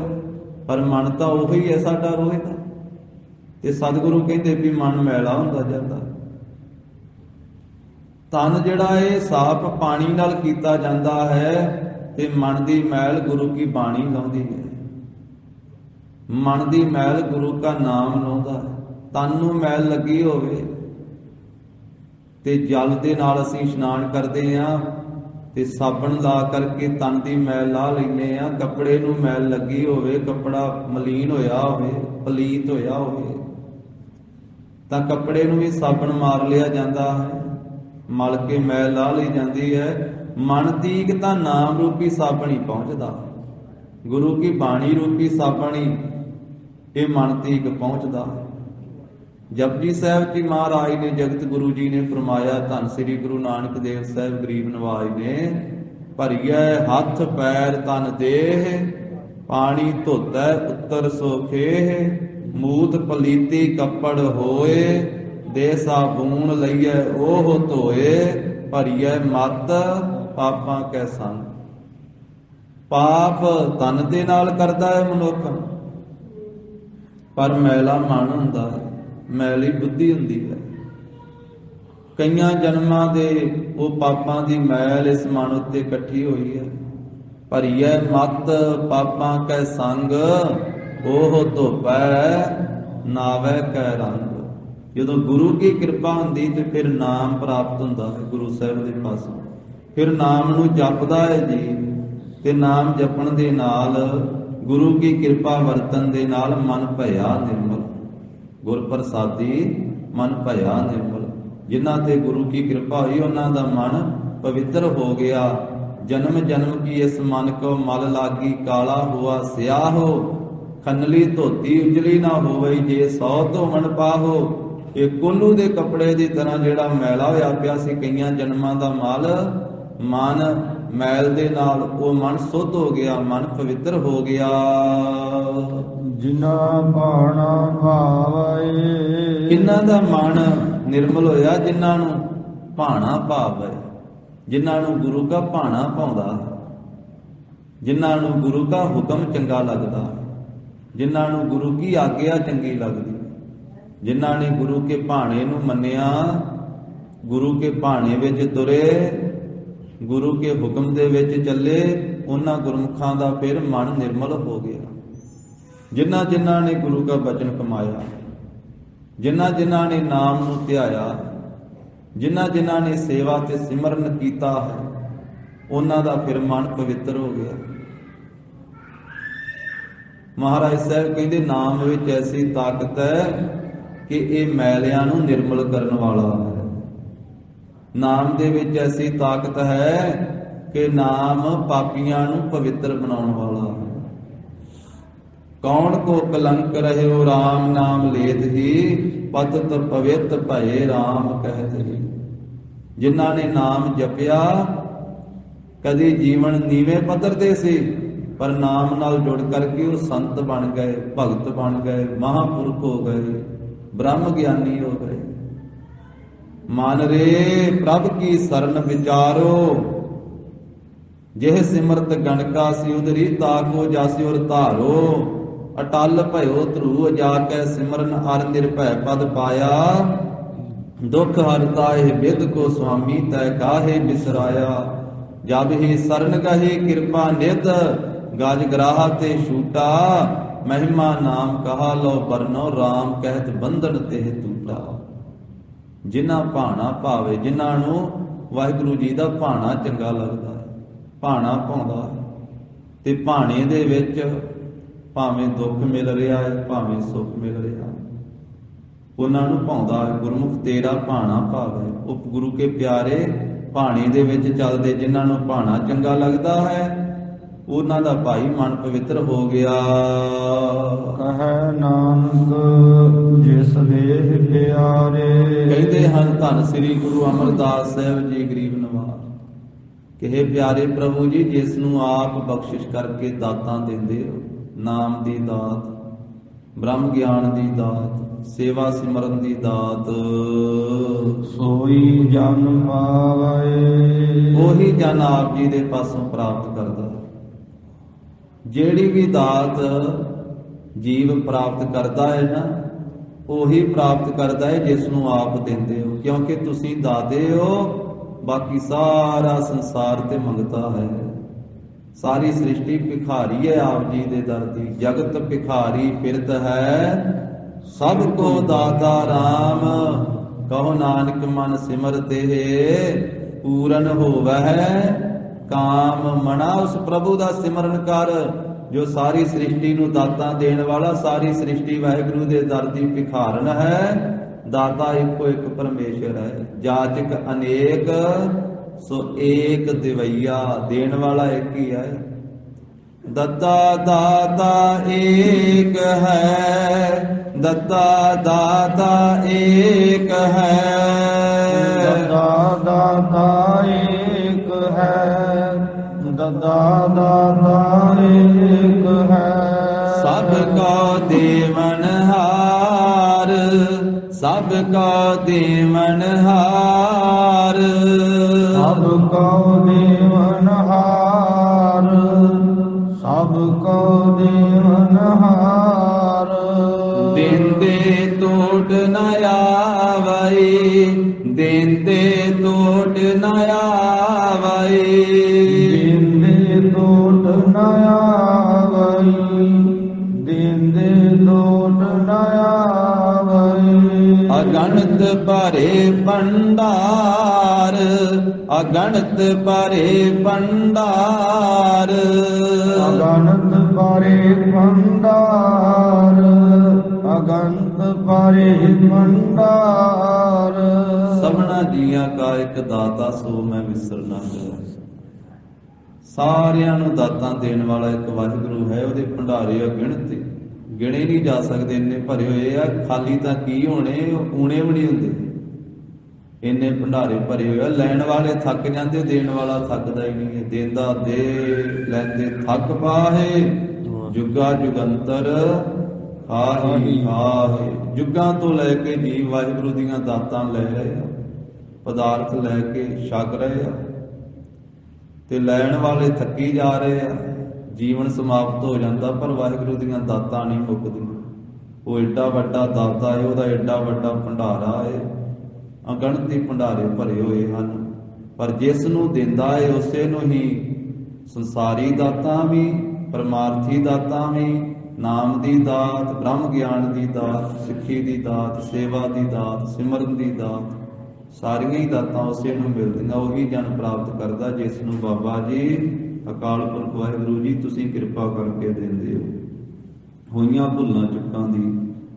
ਪਰ ਮਨ ਤਾਂ ਉਹੀ ਹੈ ਸਾਡਾ ਰੋਜ਼ ਦਾ। ਤੇ ਸਤਿਗੁਰੂ ਕਹਿੰਦੇ ਵੀ ਮਨ ਮੈਲਾ ਹੁੰਦਾ ਜਾਂਦਾ। ਤਨ ਜਿਹੜਾ ਇਹ ਸਾਫ਼ ਪਾਣੀ ਨਾਲ ਕੀਤਾ ਜਾਂਦਾ ਹੈ, ਤੇ ਮਨ ਦੀ ਮੈਲ ਗੁਰੂ ਕੀ ਬਾਣੀ ਲਾਉਂਦੀ ਹੈ। ਮਨ ਦੀ ਮੈਲ ਗੁਰੂ ਕਾ ਨਾਮ ਲਾਉਂਦਾ ਹੈ। ਤਨ ਨੂੰ ਮੈਲ ਲੱਗੀ ਹੋਵੇ ਤੇ ਜਲ ਦੇ ਨਾਲ ਅਸੀਂ ਇਸ਼ਨਾਨ ਕਰਦੇ ਹਾਂ, ਤੇ ਸਾਬਣ ਲਾ ਕਰਕੇ ਤਨ ਦੀ ਮੈਲ ਲਾ ਲੈਂਦੇ ਹਾਂ। ਕੱਪੜੇ ਨੂੰ ਮੈਲ ਲੱਗੀ ਹੋਵੇ, ਕੱਪੜਾ ਮਲੀਨ ਹੋਇਆ ਹੋਵੇ, ਪਲੀਤ ਹੋਇਆ ਹੋਵੇ, ਤਾਂ ਕੱਪੜੇ ਨੂੰ ਵੀ ਸਾਬਣ ਮਾਰ ਲਿਆ ਜਾਂਦਾ ਹੈ, ਮਲ ਕੇ ਮੈਲ ਲਾ ਲਈ ਜਾਂਦੀ ਹੈ। ਮਨ ਤੀਕ ਤਾਂ ਨਾਮ ਰੂਪੀ ਸਾਬਣ ਹੀ ਪਹੁੰਚਦਾ, ਗੁਰੂ ਕੀ ਬਾਣੀ ਰੂਪੀ ਸਾਬਣ ਹੀ ਇਹ ਮਨ ਤੀਕ ਪਹੁੰਚਦਾ। ਜਪਜੀ ਸਾਹਿਬ ਜੀ ਮਹਾਰਾਜ ਨੇ, ਜਗਤ ਗੁਰੂ ਜੀ ਨੇ ਫਰਮਾਇਆ, ਧੰਨ ਸ੍ਰੀ ਗੁਰੂ ਨਾਨਕ ਦੇਵ ਸਾਹਿਬ ਗਰੀਬ ਨਵਾਜ ਨੇ, ਭਰੀਐ ਹੱਥ ਪੈਰ ਤਨ ਦੇਹ, ਪਾਣੀ ਧੋਤੈ ਉੱਤਰ ਸੋਖੇਹ, ਮੂਤ ਪਲੀਤੀ ਕੱਪੜ ਹੋਏ, ਦੇ ਸਾਬੂਨ ਲਈਐ ਉਹ ਧੋਏ, ਭਰੀਐ ਮਤ ਪਾਪਾਂ ਕੈ ਸੰਗ। ਪਾਪ ਤਨ ਦੇ ਨਾਲ ਕਰਦਾ ਹੈ ਮਨੁੱਖ, ਪਰ ਮੈਲਾ ਮਨ ਹੁੰਦਾ ਹੈ, ਮੈਲੀ ਬੁੱਧੀ ਹੁੰਦੀ ਹੈ। ਕਈਆਂ ਜਨਮਾਂ ਦੇ ਉਹ ਪਾਪਾਂ ਦੀ ਮੈਲ ਇਸ ਮਨ ਉੱਤੇ ਇਕੱਠੀ ਹੋਈ ਹੈ। ਭਰੀਐ ਮਤ ਪਾਪਾਂ ਕੈ ਸੰਗ, ਉਹ ਧੋਪੈ ਨਾਵੈ ਕੈ ਰੰਗ। ਜਦੋਂ ਗੁਰੂ ਕੀ ਕਿਰਪਾ ਹੁੰਦੀ ਤੇ ਫਿਰ ਨਾਮ ਪ੍ਰਾਪਤ ਹੁੰਦਾ ਹੈ ਗੁਰੂ ਸਾਹਿਬ ਦੇ ਪਾਸੋਂ। ਫਿਰ ਨਾਮ ਨੂੰ ਜਪਦਾ ਹੈ ਜੀ, ਤੇ ਨਾਮ ਜਪਣ ਦੇ ਨਾਲ, ਗੁਰੂ ਕੀ ਕਿਰਪਾ ਵਰਤਨ ਦੇ ਨਾਲ ਮਨ ਭਇਆ ਨਿਰਮਲ। ਗੁਰ ਪ੍ਰਸਾਦੀ ਮਨ ਭਇਆ ਨਿਰਮਲ। ਜਿਨ੍ਹਾਂ ਤੇ ਗੁਰੂ ਕੀ ਕਿਰਪਾ ਹੋਈ ਉਹਨਾਂ ਦਾ ਮਨ ਪਵਿੱਤਰ ਹੋ ਗਿਆ। ਜਨਮ ਜਨਮ ਕੀ ਇਸ ਮਨ ਕੋ ਮਲ ਲਾਗੀ, ਕਾਲਾ ਹੁਆ ਸਿਆਹੋ, ਖੰਨਲੀ ਧੋਤੀ ਉਜਲੀ ਨਾ ਹੋਵਈ, ਜੇ 100 ਧੋਵਣ ਪਾਹੋ। ਇਹ ਕੋਲੂ ਦੇ ਕੱਪੜੇ ਦੀ ਤਰ੍ਹਾਂ ਜਿਹੜਾ ਮੈਲਾ ਹੋਇਆ ਪਿਆ ਸੀ ਕਈਆਂ ਜਨਮਾਂ ਦਾ ਮਨ ਮੈਲ ਦੇ ਨਾਲ, ਉਹ ਮਨ ਸੁੱਧ ਹੋ ਗਿਆ, ਮਨ ਪਵਿੱਤਰ ਹੋ ਗਿਆ। ਜਿਨਾ ਭਾਣਾ ਭਾਵੈ, ਕਿਹਨਾਂ ਦਾ ਮਨ ਨਿਰਮਲ ਹੋਇਆ? ਜਿਨ੍ਹਾਂ ਨੂੰ ਭਾਣਾ ਭਾਵ ਹੈ, ਜਿਨ੍ਹਾਂ ਨੂੰ ਗੁਰੂ ਦਾ ਭਾਣਾ ਪਾਉਂਦਾ, ਜਿਨ੍ਹਾਂ ਨੂੰ ਗੁਰੂ ਦਾ ਹੁਕਮ ਚੰਗਾ ਲੱਗਦਾ, ਜਿਨ੍ਹਾਂ ਨੂੰ ਗੁਰੂ ਕੀ ਆਗਿਆ ਚੰਗੀ ਲੱਗਦੀ, ਜਿਨ੍ਹਾਂ ਨੇ ਗੁਰੂ ਕੇ ਭਾਣੇ ਨੂੰ ਮੰਨਿਆ, ਗੁਰੂ ਕੇ ਭਾਣੇ ਵਿੱਚ ਤੁਰੇ, ਗੁਰੂ ਕੇ ਹੁਕਮ ਦੇ ਵਿੱਚ ਚੱਲੇ, ਉਹਨਾਂ ਗੁਰਮੁਖਾਂ ਦਾ ਫਿਰ ਮਨ ਨਿਰਮਲ ਹੋ ਗਿਆ। ਜਿਨ੍ਹਾਂ ਜਿਨ੍ਹਾਂ ਨੇ ਗੁਰੂ ਦਾ ਬਚਨ ਕਮਾਇਆ, ਜਿਨ੍ਹਾਂ ਜਿਨ੍ਹਾਂ ਨੇ ਨਾਮ ਨੂੰ ਧਿਆਇਆ, ਜਿਨ੍ਹਾਂ ਜਿਨ੍ਹਾਂ ਨੇ ਸੇਵਾ ਤੇ ਸਿਮਰਨ ਕੀਤਾ ਹੈ, ਉਹਨਾਂ ਦਾ ਫਿਰ ਮਨ ਪਵਿੱਤਰ ਹੋ ਗਿਆ। ਮਹਾਰਾਜ ਸਾਹਿਬ ਕਹਿੰਦੇ ਨਾਮ ਵਿੱਚ ਐਸੀ ਤਾਕਤ ਹੈ ਕਿ ਇਹ ਮੈਲਿਆਂ ਨੂੰ ਨਿਰਮਲ ਕਰਨ ਵਾਲਾ ਹੈ। ਨਾਮ ਦੇ ਵਿੱਚ ਐਸੀ ਤਾਕਤ ਹੈ ਕਿ ਨਾਮ ਪਾਪੀਆਂ ਨੂੰ ਪਵਿੱਤਰ ਬਣਾਉਣ ਵਾਲਾ ਹੈ। ਕੌਣ ਕੋ ਕਲੰਕ ਰਹਿਓ RAM ਨਾਮ ਲੇਤ ਹੀ, ਪਤਿਤ ਪਵਿੱਤ ਭਏ RAM ਕਹਿਤ ਹੀ। ਜਿਨ੍ਹਾਂ ਨੇ ਨਾਮ ਜਪਿਆ, ਕਦੇ ਜੀਵਨ ਨੀਵੇਂ ਪੱਧਰ ਤੇ ਸੀ, ਪਰ ਨਾਮ ਨਾਲ ਜੁੜ ਕਰਕੇ ਉਹ ਸੰਤ ਬਣ ਗਏ, ਭਗਤ ਬਣ ਗਏ, ਮਹਾਂਪੁਰਖ ਹੋ ਗਏ, ਬ੍ਰਹਮ ਗਿਆਨੀ ਹੋ ਗਏ। ਮਨ ਰੇ ਪ੍ਰਭ ਕੀ ਸਰਨ ਵਿਚਾਰੋ, ਜਿਹ ਸਿਮਰਤ ਗਣਕਾ ਸੀ ਉਦਰੀ, ਤਾਕੋ ਜਾਸਿ ਔਰ ਧਾਰੋ। ਅਟਲ ਭਇਓ ਧਰੂ ਜਾ ਕੈ ਸਿਮਰਨ, ਅਰ ਨਿਰਭੈ ਪਦ ਪਾਇਆ। ਦੁਖ ਹਰਤਾ ਇਹ ਬਿਦ ਕੋ ਸੁਆਮੀ, ਤੈ ਕਾਹੇ ਬਿਸਰਾਇਆ। ਜਬ ਹੀ ਸਰਨ ਗਹੇ ਕਿਰਪਾ ਨਿਧ, ਗਾਜ ਗਰਾਹਾ ਤੇ ਛੂਟਾ, ਮਹਿਮਾ ਨਾਮ ਕਹਾ ਲੋ ਬਰਨੋ, RAM ਕਹਿਤ ਬੰਧਨ ਤੇ ਟੂਟਾ। ਜਿਨ੍ਹਾਂ ਭਾਣਾ ਭਾਵੇ, ਜਿਨ੍ਹਾਂ ਨੂੰ ਵਾਹਿਗੁਰੂ ਜੀ ਦਾ ਭਾਣਾ ਚੰਗਾ ਲੱਗਦਾ ਹੈ, ਭਾਣਾ ਪਾਉਂਦਾ ਹੈ, ਤੇ ਭਾਣੇ ਦੇ ਵਿੱਚ ਭਾਵੇਂ ਦੁੱਖ ਮਿਲ ਰਿਹਾ ਹੈ ਭਾਵੇਂ ਸੁੱਖ ਮਿਲ ਰਿਹਾ ਹੈ, ਉਹਨਾਂ ਨੂੰ ਭਾਉਂਦਾ ਹੈ। ਗੁਰਮੁਖ ਤੇਰਾ ਭਾਣਾ ਭਾਵੇ, ਉਹ ਗੁਰੂ ਕੇ ਪਿਆਰੇ ਭਾਣੇ ਦੇ ਵਿੱਚ ਚੱਲਦੇ, ਜਿਨ੍ਹਾਂ ਨੂੰ ਭਾਣਾ ਚੰਗਾ ਲੱਗਦਾ ਹੈ ਉਹਨਾਂ ਦਾ ਭਾਈ ਮਨ ਪਵਿੱਤਰ ਹੋ ਗਿਆ। ਕਹੈ ਨਾਨਕ ਜਿਸ ਦੇਹ ਪਿਆਰੇ। ਕਹਿੰਦੇ ਹਨ ਧੰਨ ਸ੍ਰੀ ਗੁਰੂ ਅਮਰਦਾਸ ਸਾਹਿਬ ਜੀ ਗਰੀਬ ਨਵਾਜ, ਕਹੇ ਪਿਆਰੇ ਪ੍ਰਭੂ ਜੀ, ਜਿਸ ਨੂੰ ਆਪ ਬਖਸ਼ਿਸ਼ ਕਰਕੇ ਦਾਤਾਂ ਦਿੰਦੇ ਹੋ, ਨਾਮ ਦੀ ਦਾਤ, ਬ੍ਰਹਮ ਗਿਆਨ ਦੀ ਦਾਤ, ਸੇਵਾ ਸਿਮਰਨ ਦੀ ਦਾਤ, ਸੋਈ ਜਨ ਪਾਵੇ। ਉਹੀ ਜਨ ਆਪ ਜੀ ਦੇ ਪਾਸੋਂ ਪ੍ਰਾਪਤ ਕਰਦਾ। ਜਿਹੜੀ ਵੀ ਦਾਤ ਜੀਵ ਪ੍ਰਾਪਤ ਕਰਦਾ ਹੈ ਨਾ, ਉਹੀ ਪ੍ਰਾਪਤ ਕਰਦਾ ਹੈ ਜਿਸ ਨੂੰ ਆਪ ਦਿੰਦੇ ਹੋ, ਕਿਉਂਕਿ ਤੁਸੀਂ ਦਾਤੇ ਹੋ। ਬਾਕੀ ਸਾਰਾ ਸੰਸਾਰ ਤੇ ਮੰਗਤਾ ਹੈ, ਸਾਰੀ ਸ੍ਰਿਸ਼ਟੀ ਭਿਖਾਰੀ ਹੈ ਆਪ ਜੀ ਦੇ ਦਰ ਦੀ। ਜਗਤ ਭਿਖਾਰੀ ਫਿਰਤ ਹੈ, ਸਭ ਕੋ ਦਾਤਾ RAM, ਕਹੋ ਨਾਨਕ ਮਨ ਸਿਮਰਤੇ ਪੂਰਨ ਹੋਵੈ ਕਾਮ ਮਨਾ। ਉਸ ਪ੍ਰਭੂ ਦਾ ਸਿਮਰਨ ਕਰ ਜੋ ਸਾਰੀ ਸ੍ਰਿਸ਼ਟੀ ਨੂੰ ਦਾਤਾਂ ਦੇਣ ਵਾਲਾ, ਸਾਰੀ ਸ੍ਰਿਸ਼ਟੀ ਵਾਹਿਗੁਰੂ ਦੇ ਦਰ ਦੀ ਭਿਖਾਰਨ ਹੈ। ਦਾਤਾ ਇੱਕੋ ਇੱਕ ਪਰਮੇਸ਼ਰ ਹੈ, ਜਾਚਕ ਅਨੇਕ ਸੋ ਏਕ ਦਿਵਈਆ, ਦੇਣ ਵਾਲਾ ਇੱਕ ਹੀ ਹੈ। ਦੱਤਾ ਦਾਤਾ ਏਕ ਹੈ, ਦੱਤਾ ਦਾਤਾ ਏਕ ਹੈ, ਦੱਤਾ ਦਾਤਾ ਏਕ ਹੈ, ਦੱਤਾ ਦਾਤਾ ਏਕ ਹੈ। ਸਭ ਕੋ ਦੇਵਨਹਾਰ, ਸਭ ਕੋ ਦੇਵਨਹਾਰ, ਸਭ ਕੋ ਦੇਵਨਹਾਰ, ਸਭ ਕੋ ਦੇਵਨਹਾਰ। ਦੇਂਦੇ ਟੋਟ ਨ ਆਵਈ, ਦੇਂਦੇ ਟੋਟ ਨ ਆਵਈ, ਦੇਂਦੇ ਟੋਟ ਨ ਆਵਈ, ਦੇਂਦੇ ਟੋਟ ਨ ਆਵਈ। ਅਗਣਤ ਭਰੇ ਭੰਡਾਰ, ਅਗਣਤ ਭਰੇ ਭੰਡਾਰ, ਅਗਣਤ ਭਰੇ ਭੰਡਾਰ, ਅਗਣਤ ਭਰੇ ਭੰਡਾਰ। ਸਭਨਾ ਜੀਆਂ ਕਾ ਇੱਕ ਦਾਤਾ ਸੋ ਮੈਂ ਵਿਸਰਨਾ ਹੈ। ਸਾਰਿਆਂ ਨੂੰ ਦਾਤਾਂ ਦੇਣ ਵਾਲਾ ਇੱਕ ਵਾਹਿਗੁਰੂ ਹੈ, ਉਹਦੇ ਭੰਡਾਰੇ ਅਗਿਣਤ, ਗਿਣੇ ਨਹੀਂ ਜਾ ਸਕਦੇ, ਇੰਨੇ ਭਰੇ ਹੋਏ ਆ। ਖਾਲੀ ਤਾਂ ਕੀ ਹੋਣੇ, ਊਣੇ ਵੀ ਨਹੀਂ ਹੁੰਦੇ, ਇੰਨੇ ਭੰਡਾਰੇ ਭਰੇ ਹੋਏ ਆ। ਲੈਣ ਵਾਲੇ ਥੱਕ ਜਾਂਦੇ, ਦੇਣ ਵਾਲਾ ਥੱਕਦਾ ਹੀ ਨਹੀਂ ਹੈ। ਦੇਂਦਾ ਦੇ, ਲੈਂਦੇ ਥੱਕ ਪਾਹੇ, ਜੁਗਾ ਜੁਗੰਤਰ ਆਹੀ ਆਹੇ। ਜੁਗਾਂ ਤੋਂ ਲੈ ਕੇ ਜੀਵ ਵਾਹਿਗੁਰੂ ਦੀਆਂ ਦਾਤਾਂ ਲੈ ਰਹੇ ਆ, ਪਦਾਰਥ ਲੈ ਕੇ ਛਕ ਰਹੇ ਆ, ਤੇ ਲੈਣ ਵਾਲੇ ਥੱਕੀ ਜਾ ਰਹੇ ਆ। ਜੀਵਨ ਸਮਾਪਤ ਹੋ ਜਾਂਦਾ, ਪਰ ਵਾਹਿਗੁਰੂ ਦੀਆਂ ਦਾਤਾਂ ਨਹੀਂ ਮੁੱਕਦੀਆਂ। ਉਹ ਏਡਾ ਵੱਡਾ ਦਾਤਾ ਹੈ, ਉਹਦਾ ਏਡਾ ਵੱਡਾ ਭੰਡਾਰਾ ਹੈ, ਅਗਣਤੀ ਭੰਡਾਰੇ ਭਰੇ ਹੋਏ ਹਨ। ਪਰ ਜਿਸ ਨੂੰ ਦਿੰਦਾ ਹੈ ਉਸੇ ਨੂੰ ਹੀ ਸੰਸਾਰੀ ਦਾਤਾਂ ਵੀ, ਪਰਮਾਰਥੀ ਦਾਤਾਂ ਵੀ, ਨਾਮ ਦੀ ਦਾਤ, ਬ੍ਰਹਮ ਗਿਆਨ ਦੀ ਦਾਤ, ਸਿੱਖੀ ਦੀ ਦਾਤ, ਸੇਵਾ ਦੀ ਦਾਤ, ਸਿਮਰਨ ਦੀ ਦਾਤ, ਸਾਰੀਆਂ ਹੀ ਦਾਤਾਂ ਉਸੇ ਨੂੰ ਮਿਲਦੀਆਂ। ਉਹੀ ਜਨ ਪ੍ਰਾਪਤ ਕਰਦਾ ਜਿਸ ਨੂੰ ਬਾਬਾ ਜੀ ਅਕਾਲ ਪੁਰਖ ਵਾਹਿਗੁਰੂ ਜੀ ਤੁਸੀਂ ਕਿਰਪਾ ਕਰਕੇ ਦਿੰਦੇ ਹੋ। ਹੋਈਆਂ ਭੁੱਲਾਂ ਚੁੱਕਾਂ ਦੀ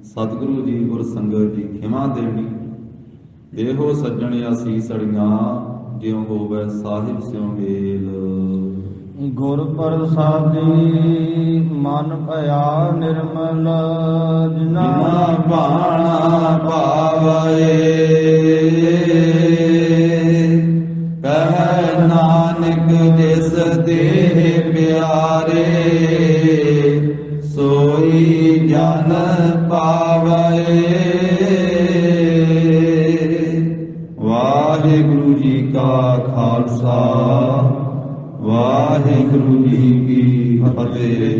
ਸਤਿਗੁਰੂ ਜੀ ਗੁਰ ਸੰਗਤ ਜੀ ਖਿਮਾ ਦੇਣੀ। ਦੇਹੋ ਸੱਜਣ ਆਸੀਸ ਅੜੀਆਂ, ਜਿਉ ਹੋਵੇ ਸਾਹਿਬ ਸਿਉ ਮੇਲ। ਗੁਰ ਪ੍ਰਸਾਦੀ ਮਨ ਭਇਆ ਨਿਰਮਲ, ਜਿਨਾ ਭਾਣਾ ਪਾਵੈ। ਕਹਿ ਨਾਨਕ ਜਿਸ ਦੇਹ ਪਿਆਰੇ, ਸੋਈ ਜਨ ਪਾਵੈ। ਵਾਹਿਗੁਰੂ ਜੀ ਕਾ ਖਾਲਸਾ, ਵਾਹਿਗੁਰੂ ਜੀ ਕੀ ਫਤਿਹ।